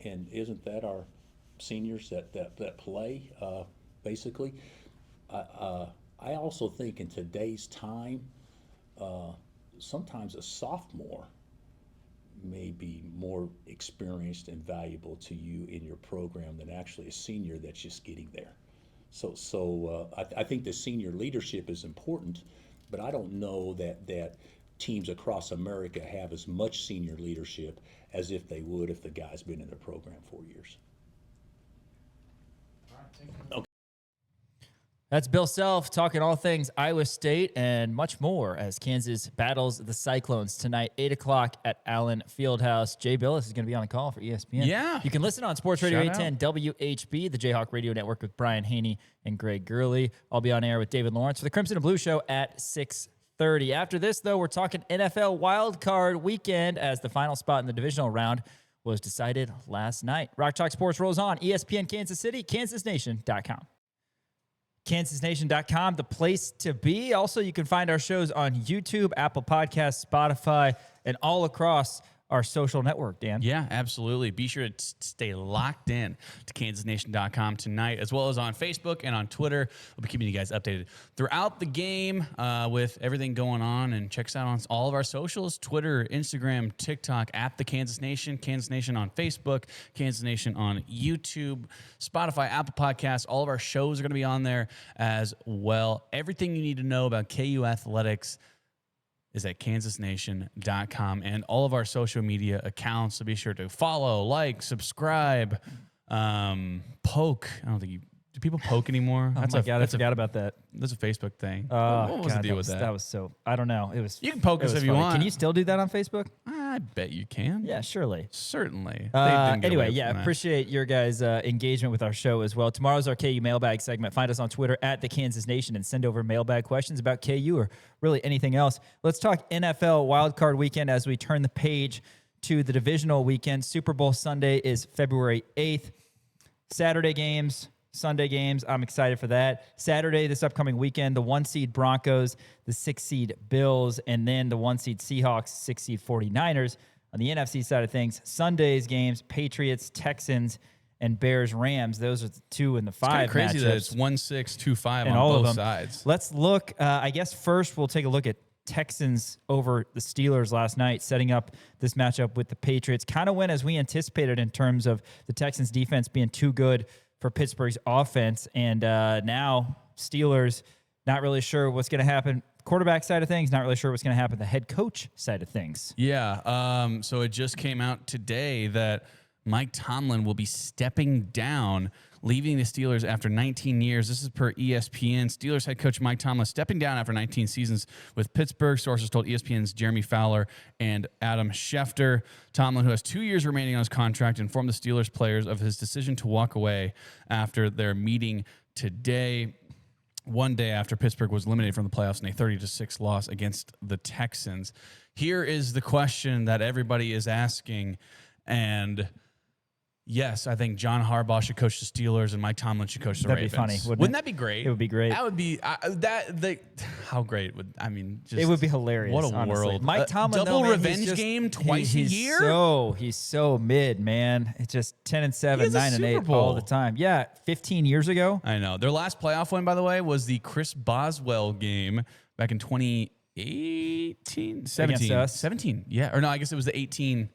And isn't that our seniors that play, basically? I also think in today's time, sometimes a sophomore may be more experienced and valuable to you in your program than actually a senior that's just getting there. So I think the senior leadership is important, but I don't know that teams across America have as much senior leadership as if they would if the guy's been in the program 4 years. All right, thanks. Okay. That's Bill Self talking all things Iowa State and much more as Kansas battles the Cyclones tonight, 8 o'clock at Allen Fieldhouse. Jay Billis is going to be on the call for ESPN. Yeah. You can listen on Sports Radio Shout 810 WHB, the Jayhawk Radio Network with Brian Haney and Greg Gurley. I'll be on air with David Lawrence for the Crimson and Blue Show at 6:30. After this, though, we're talking NFL Wild Card Weekend as the final spot in the divisional round was decided last night. Rock Chalk Sports rolls on. ESPN Kansas City, KansasNation.com. KansasNation.com, the place to be. Also, you can find our shows on YouTube, Apple Podcasts, Spotify, and all across our social network, Dan. Yeah, absolutely. Be sure to stay locked in to KansasNation.com tonight, as well as on Facebook and on Twitter. We'll be keeping you guys updated throughout the game with everything going on. And check us out on all of our socials, Twitter, Instagram, TikTok, at the Kansas Nation, Kansas Nation on Facebook, Kansas Nation on YouTube, Spotify, Apple Podcasts. All of our shows are going to be on there as well. Everything you need to know about KU athletics is at kansasnation.com and all of our social media accounts. So be sure to follow, like, subscribe, poke. I don't think you do people poke anymore. Oh my God, I forgot about that. That's a Facebook thing. Oh, what was the deal with that? That was so, I don't know. It was. You can poke it us was if you funny. want. Can you still do that on Facebook? I bet you can. Yeah, surely. Certainly. They didn't get Anyway, away yeah, from that. appreciate your guys' engagement with our show as well. Tomorrow's our KU mailbag segment. Find us on Twitter at the Kansas Nation and send over mailbag questions about KU or really anything else. Let's talk NFL wildcard weekend as we turn the page to the divisional weekend. Super Bowl Sunday is February 8th. Saturday games, Sunday games. I'm excited for that. Saturday, this upcoming weekend, the 1-seed Broncos, the 6-seed Bills, and then the 1-seed Seahawks, 6-seed 49ers. On the NFC side of things, Sunday's games, Patriots, Texans, and Bears, Rams. Those are the 2 and the 5 It's kinda crazy that matchups. it's 1-6-2-5 And on all of both them. sides. Let's look. I guess first we'll take a look at Texans over the Steelers last night, setting up this matchup with the Patriots. Kind of went as we anticipated in terms of the Texans defense being too good for Pittsburgh's offense. And now Steelers not really sure what's going to happen. Quarterback side of things, not really sure what's going to happen. The head coach side of things. Yeah. So it just came out today that Mike Tomlin will be stepping down, leaving the Steelers after 19 years. This is per ESPN. Steelers head coach Mike Tomlin stepping down after 19 seasons with Pittsburgh. Sources told ESPN's Jeremy Fowler and Adam Schefter. Tomlin, who has 2 years remaining on his contract, informed the Steelers players of his decision to walk away after their meeting today, one day after Pittsburgh was eliminated from the playoffs in a 30-6 loss against the Texans. Here is the question that everybody is asking, and yes, I think John Harbaugh should coach the Steelers and Mike Tomlin should coach the That'd Ravens. be funny, wouldn't Wouldn't it? that be great? It would be great. That would be how great would just It would be hilarious. What a honestly. world! Mike Tomlin, double though, man, he's revenge just- game twice a he's year. He's so mid, man. It's just 10-7, He has a 9-8 Super all Bowl. the time. Yeah, 15 years ago. I know. Their last playoff win, by the way, was the Chris Boswell game back in 2018, 17. us. 17, yeah. Or no, I guess it was the 18.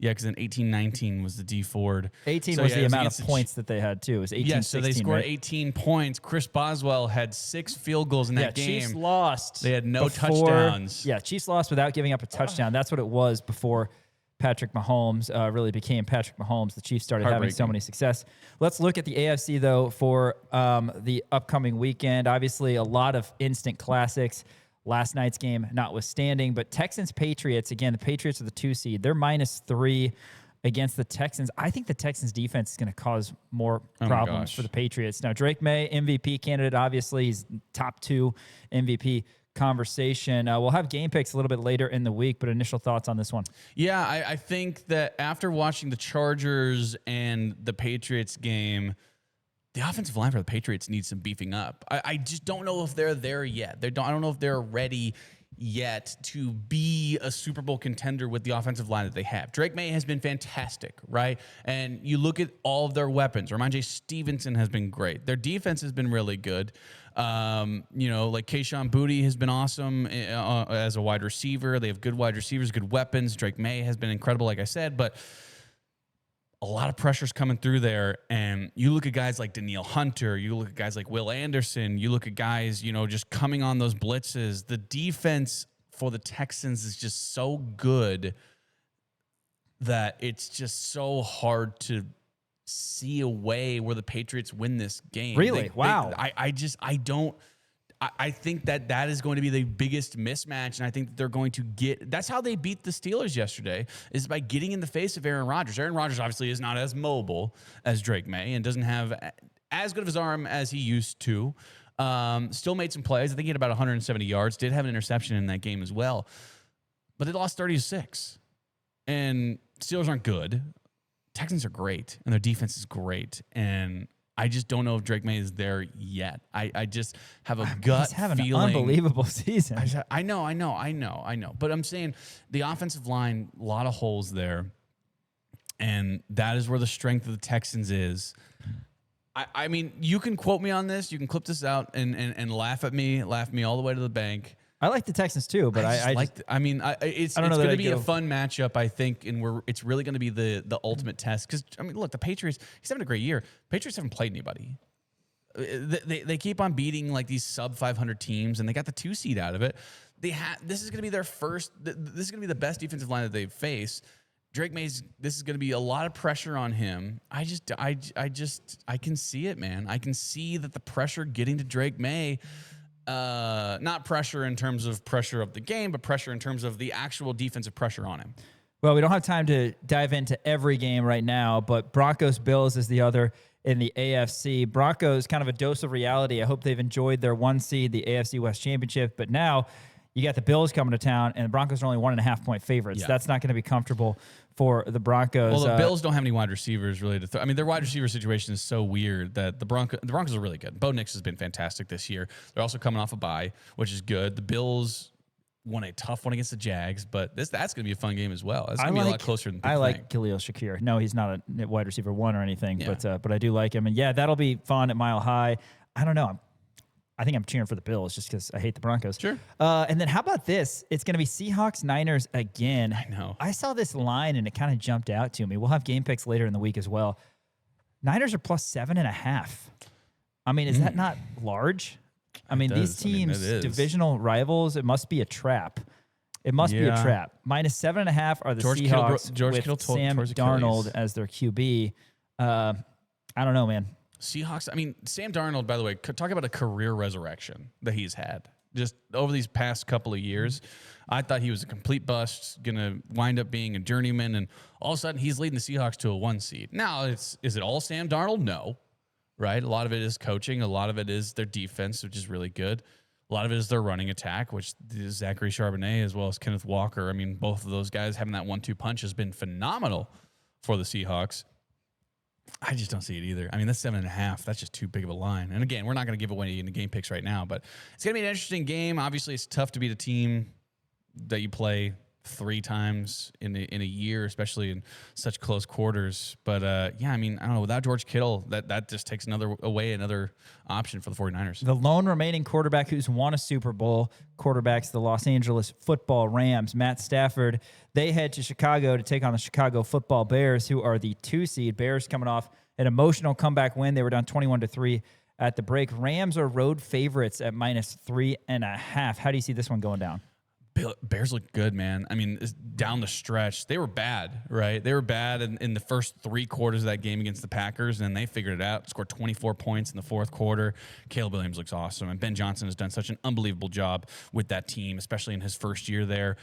Yeah, because in 18-19 was the D Ford. 18 So, was yeah, the it was amount against of the points that they had, too. It was 18-16, Yeah, so they scored right? 18 points. Chris Boswell had 6 field goals in that game. Chiefs lost. They had no before- touchdowns. Yeah, Chiefs lost without giving up a touchdown. That's what it was before Patrick Mahomes really became Patrick Mahomes. The Chiefs started having so Heartbreaking. many success. Let's look at the AFC, though, for the upcoming weekend. Obviously, a lot of instant classics. Last night's game notwithstanding. But Texans-Patriots, again, the Patriots are the 2 seed. They're -3 against the Texans. I think the Texans defense is going to cause more problems gosh. for the Patriots. Now, Drake May, MVP candidate, obviously, he's top 2 MVP conversation. We'll have game picks a little bit later in the week, but initial thoughts on this one. Yeah, I think that after watching the Chargers and the Patriots game, the offensive line for the Patriots needs some beefing up. I just don't know if they're there yet. I don't know if they're ready yet to be a Super Bowl contender with the offensive line that they have. Drake May has been fantastic, right? And you look at all of their weapons. Ramondre Stevenson has been great. Their defense has been really good. Like Kayshon Boutte has been awesome as a wide receiver. They have good wide receivers, good weapons. Drake May has been incredible, like I said, but a lot of pressure's coming through there. And you look at guys like Danielle Hunter, you look at guys like Will Anderson, you look at guys, just coming on those blitzes. The defense for the Texans is just so good that it's just so hard to see a way where the Patriots win this game. Really? Wow. I think that is going to be the biggest mismatch, and I think that they're going to get. That's how they beat the Steelers yesterday, is by getting in the face of Aaron Rodgers. Aaron Rodgers obviously is not as mobile as Drake May and doesn't have as good of his arm as he used to. Still made some plays. I think he had about 170 yards. Did have an interception in that game as well, but they lost 30-6. And Steelers aren't good. Texans are great, and their defense is great, and I just don't know if Drake May is there yet. I just have a gut He's having feeling. an unbelievable season. I know. But I'm saying the offensive line, a lot of holes there. And that is where the strength of the Texans is. I mean, you can quote me on this. You can clip this out and laugh at me all the way to the bank. I like the Texans too, but it's I going to be a go- fun matchup, I think, and it's really going to be the ultimate test. Because look, the Patriots. He's having a great year. Patriots haven't played anybody. They keep on beating like these sub 500 teams, and they got the 2 seed out of it. this is going to be their first. This is going to be the best defensive line that they've faced. Drake May's. This is going to be a lot of pressure on him. I can see it, man. I can see that the pressure getting to Drake May. Not pressure in terms of pressure of the game, but pressure in terms of the actual defensive pressure on him. Well, we don't have time to dive into every game right now, but Broncos-Bills is the other in the AFC. Broncos, kind of a dose of reality. I hope they've enjoyed their 1 seed, the AFC West Championship, but now you got the Bills coming to town, and the Broncos are only 1.5-point favorites. Yeah. That's not going to be comfortable for the Broncos. Well, the Bills don't have any wide receivers really to throw. I mean, their wide receiver situation is so weird that the Broncos are really good. Bo Nix has been fantastic this year. They're also coming off a bye, which is good. The Bills won a tough one against the Jags, but that's going to be a fun game as well. It's going to be a lot closer than people I think. like Khalil Shakir. No, he's not a wide receiver 1 or anything, but I do like him. And yeah, that'll be fun at Mile High. I don't know. I think I'm cheering for the Bills just because I hate the Broncos. Sure. And then how about this? It's going to be Seahawks-Niners again. I know. I saw this line and it kind of jumped out to me. We'll have game picks later in the week as well. Niners are plus 7.5. I mean, is that not large? I mean, these teams, divisional rivals, it must be a trap. It must be a trap. Minus 7.5 are the Seahawks with Sam Darnold as their QB. I don't know, man. Seahawks, I mean, Sam Darnold, by the way, talk about a career resurrection that he's had. Just over these past couple of years, I thought he was a complete bust, going to wind up being a journeyman, and all of a sudden he's leading the Seahawks to a 1 seed. Now, is it all Sam Darnold? No, right? A lot of it is coaching. A lot of it is their defense, which is really good. A lot of it is their running attack, which is Zachary Charbonnet as well as Kenneth Walker. I mean, both of those guys having that 1-2 punch has been phenomenal for the Seahawks. I just don't see it either. I mean, that's 7.5. That's just too big of a line. And again, we're not going to give away any game picks right now, but it's going to be an interesting game. Obviously, it's tough to beat a team that you play 3 times in a year, especially in such close quarters. But yeah, I mean, I don't know. Without George Kittle, that just takes another option for the 49ers. The lone remaining quarterback who's won a Super Bowl, quarterbacks the Los Angeles Football Rams, Matt Stafford. They head to Chicago to take on the Chicago Football Bears, who are the 2 seed. Bears coming off an emotional comeback win. They were down 21-3 at the break. Rams are road favorites at minus 3.5. How do you see this one going down? Bears look good, man. I mean, down the stretch, they were bad, right? They were bad in the first 3 quarters of that game against the Packers, and they figured it out, scored 24 points in the 4th quarter. Caleb Williams looks awesome, and Ben Johnson has done such an unbelievable job with that team, especially in his first year there.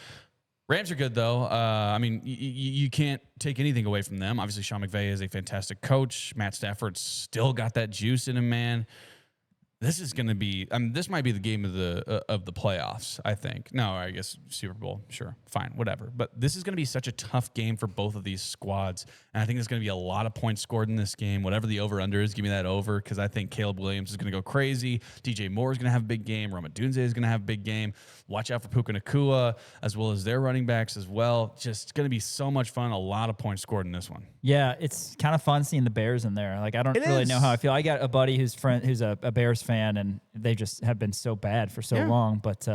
Rams are good, though. I mean, you can't take anything away from them. Obviously, Sean McVay is a fantastic coach. Matt Stafford's still got that juice in him, man. This is going to be. I mean, this might be the game of the playoffs. I think. No, I guess Super Bowl. Sure, fine, whatever. But this is going to be such a tough game for both of these squads, and I think there's going to be a lot of points scored in this game. Whatever the over/under is, give me that over, because I think Caleb Williams is going to go crazy. DJ Moore is going to have a big game. Roma Dunze is going to have a big game. Watch out for Puka Nacua as well as their running backs as well. Just going to be so much fun. A lot of points scored in this one. Yeah, it's kind of fun seeing the Bears in there. Like, I don't really know how I feel. I got a buddy who's a Bears fan, and they just have been so bad for so long. But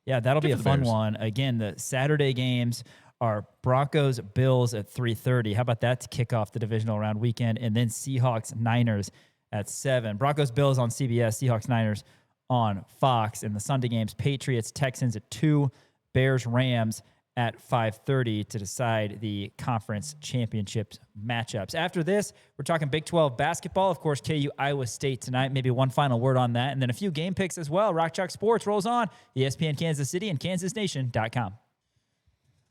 yeah, that'll be a fun one. Again, the Saturday games are Broncos Bills at 3:30. How about that to kick off the divisional round weekend? And then Seahawks Niners at 7. Broncos Bills on CBS, Seahawks Niners on Fox. And the Sunday games, Patriots Texans at 2, Bears Rams at 5:30 to decide the conference championships matchups. After this, we're talking Big 12 basketball. Of course, KU Iowa State tonight. Maybe one final word on that. And then a few game picks as well. Rock Chalk Sports rolls on ESPN Kansas City and KansasNation.com.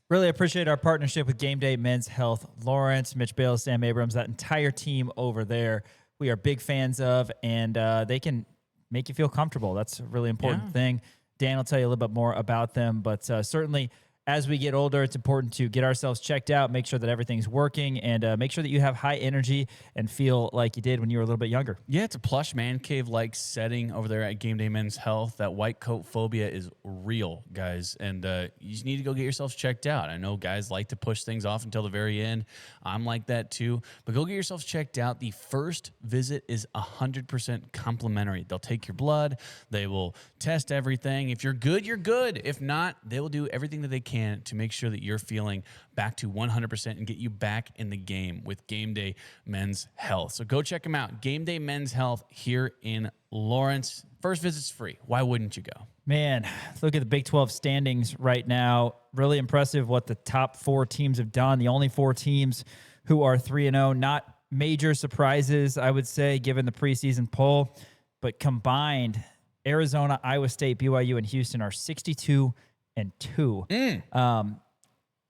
Really appreciate our partnership with Game Day Men's Health. Lawrence, Mitch Bales, Sam Abrams, that entire team over there, we are big fans of, and they can make you feel comfortable. That's a really important thing. Dan will tell you a little bit more about them, but certainly as we get older, it's important to get ourselves checked out, make sure that everything's working, and make sure that you have high energy and feel like you did when you were a little bit younger. Yeah, it's a plush man cave-like setting over there at Game Day Men's Health. That white coat phobia is real, guys, and you just need to go get yourselves checked out. I know guys like to push things off until the very end. I'm like that too, but go get yourselves checked out. The first visit is 100% complimentary. They'll take your blood. They will test everything. If you're good, you're good. If not, they will do everything that they can can to make sure that you're feeling back to 100% and get you back in the game with Game Day Men's Health. So go check them out. Game Day Men's Health here in Lawrence. First visit's free. Why wouldn't you go? Man, look at the Big 12 standings right now. Really impressive what the top 4 teams have done. The only 4 teams who are 3-0. Not major surprises, I would say, given the preseason poll. But combined, Arizona, Iowa State, BYU, and Houston are 62-2.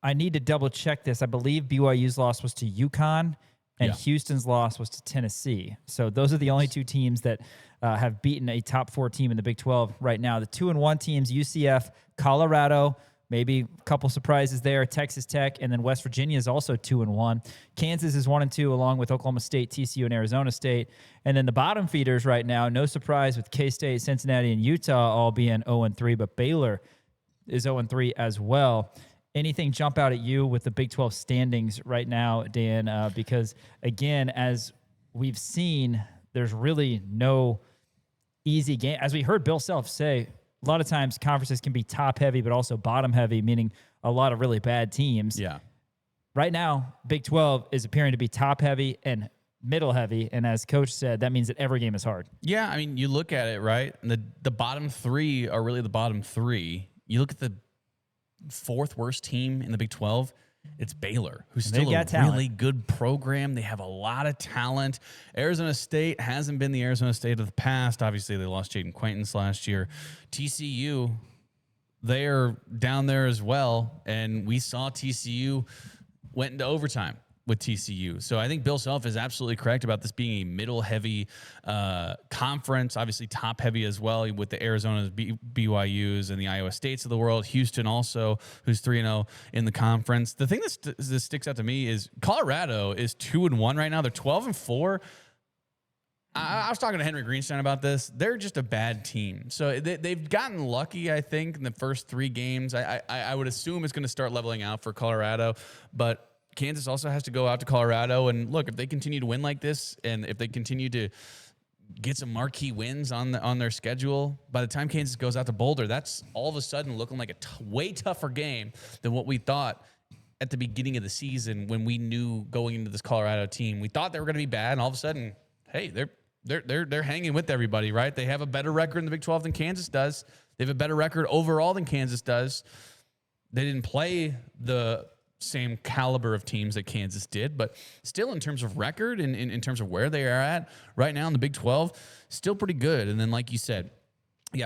I need to double check this. I believe BYU's loss was to UConn, and Houston's loss was to Tennessee. So those are the only 2 teams that have beaten a top 4 team in the Big 12 right now. The 2-1 teams, UCF, Colorado, maybe a couple surprises there, Texas Tech, and then West Virginia is also 2-1. Kansas is 1-2, along with Oklahoma State, TCU, and Arizona State. And then the bottom feeders right now, no surprise with K-State, Cincinnati, and Utah all being 0-3, but Baylor is 0-3 as well. Anything jump out at you with the Big 12 standings right now, Dan? Because, again, as we've seen, there's really no easy game. As we heard Bill Self say, a lot of times conferences can be top-heavy but also bottom-heavy, meaning a lot of really bad teams. Yeah. Right now, Big 12 is appearing to be top-heavy and middle-heavy, and as Coach said, that means that every game is hard. Yeah, I mean, you look at it, right? The bottom 3 are really the bottom 3. You look at the 4th worst team in the Big 12, it's Baylor, who's still a really good program. They have a lot of talent. Arizona State hasn't been the Arizona State of the past. Obviously, they lost Jaden Quaintance last year. TCU, they're down there as well, and we saw TCU went into overtime with TCU. So I think Bill Self is absolutely correct about this being a middle-heavy conference, obviously top-heavy as well with the Arizona's, BYUs, and the Iowa States of the world. Houston also, who's 3-0 in the conference. The thing that sticks out to me is Colorado is 2-1 right now. They're 12-4. I was talking to Henry Greenstein about this. They're just a bad team. So they've gotten lucky, I think, in the first 3 games. I would assume it's going to start leveling out for Colorado, but Kansas also has to go out to Colorado, and look, if they continue to win like this, and if they continue to get some marquee wins on their schedule, by the time Kansas goes out to Boulder, that's all of a sudden looking like a way tougher game than what we thought at the beginning of the season when we knew going into this Colorado team. We thought they were going to be bad, and all of a sudden, hey, they're hanging with everybody, right? They have a better record in the Big 12 than Kansas does. They have a better record overall than Kansas does. They didn't play the same caliber of teams that Kansas did, but still in terms of record and in terms of where they are at right now in the Big 12, still pretty good. And then, like you said,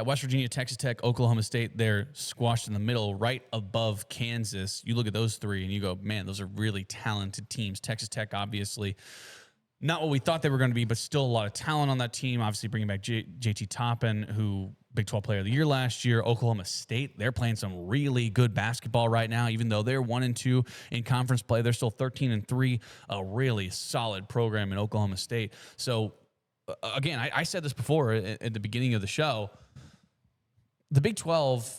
West Virginia, Texas Tech, Oklahoma State, they're squashed in the middle right above Kansas. You look at those 3 and you go, man, those are really talented teams. Texas Tech, obviously, not what we thought they were going to be, but still a lot of talent on that team. Obviously bringing back JT Toppin, who Big 12 Player of the Year last year. Oklahoma State, they're playing some really good basketball right now. Even though they're 1-2 in conference play, they're still 13-3, a really solid program in Oklahoma State. So, again, I said this before at the beginning of the show. The Big 12,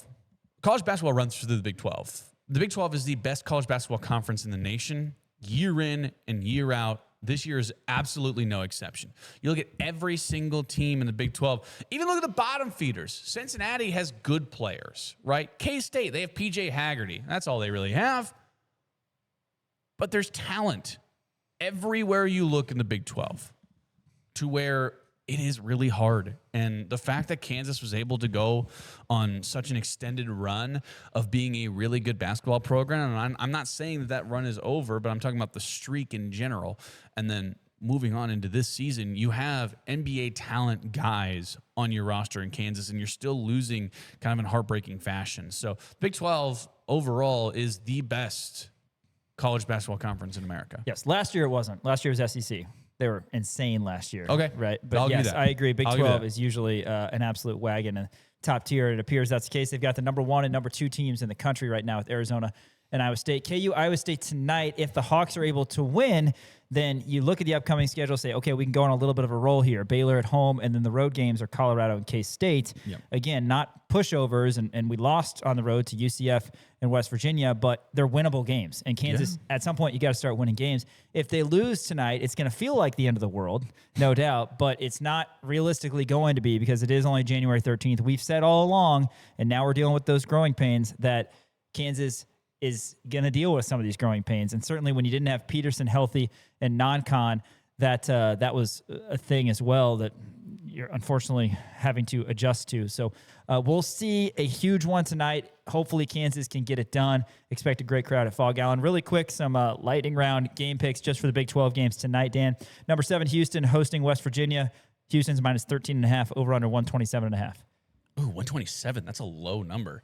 college basketball runs through the Big 12. The Big 12 is the best college basketball conference in the nation, year in and year out. This year is absolutely no exception. You look at every single team in the Big 12. Even look at the bottom feeders. Cincinnati has good players, right? K-State, they have P.J. Haggerty. That's all they really have. But there's talent everywhere you look in the Big 12 to where it is really hard. And the fact that Kansas was able to go on such an extended run of being a really good basketball program, and I'm not saying that run is over, but I'm talking about the streak in general. And then moving on into this season, you have NBA talent guys on your roster in Kansas, and you're still losing kind of in heartbreaking fashion. So Big 12 overall is the best college basketball conference in America. Yes, last year it wasn't. Last year was SEC. They were insane last year. Okay. Right. But I'll give you yes, that. I agree. Big I'll give you 12 that. is usually an absolute wagon and top tier. It appears that's the case. They've got the number 1 and number 2 teams in the country right now with Arizona and Iowa State. KU, Iowa State tonight. If the Hawks are able to win, then you look at the upcoming schedule, say, okay, we can go on a little bit of a roll here. Baylor at home, and then the road games are Colorado and K-State. Yep. Again, not pushovers, and we lost on the road to UCF and West Virginia, but they're winnable games. And Kansas, at some point, you got to start winning games. If they lose tonight, it's going to feel like the end of the world, no doubt, but it's not realistically going to be because it is only January 13th. We've said all along, and now we're dealing with those growing pains, that Kansas is going to deal with some of these growing pains. And certainly when you didn't have Peterson healthy and non-con, that was a thing as well that you're unfortunately having to adjust to. So we'll see a huge one tonight. Hopefully Kansas can get it done. Expect a great crowd at Fog Allen. Really quick, some lightning round game picks just for the Big 12 games tonight, Dan. Number 7, Houston hosting West Virginia. Houston's minus 13.5, over under 127.5. Ooh, 127. That's a low number.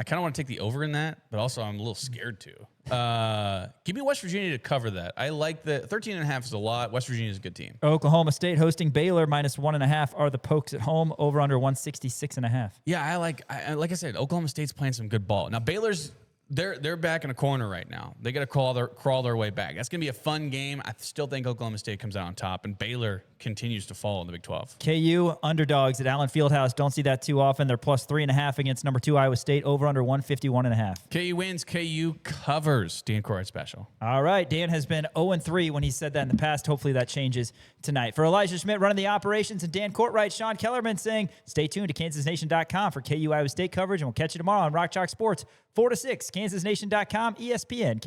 I kind of want to take the over in that, but also I'm a little scared to. Give me West Virginia to cover that. I like the 13.5 is a lot. West Virginia is a good team. Oklahoma State hosting Baylor, minus 1.5. Are the Pokes at home, over under 166.5. Yeah, like I said, Oklahoma State's playing some good ball. Now Baylor's they're back in a corner right now. They got to crawl their way back. That's gonna be a fun game. I still think Oklahoma State comes out on top, and Baylor continues to fall in the Big 12. KU underdogs at Allen Fieldhouse. Don't see that too often. They're plus 3.5 against number 2 Iowa State, over under 151.5. KU wins. KU covers. Dan Corright special. All right. Dan has been 0-3 when he said that in the past. Hopefully that changes tonight. For Elijah Schmidt running the operations and Dan Courtwright, Sean Kellerman saying stay tuned to KansasNation.com for KU Iowa State coverage, and we'll catch you tomorrow on Rock Chalk Sports 4 to 6. KansasNation.com, ESPN.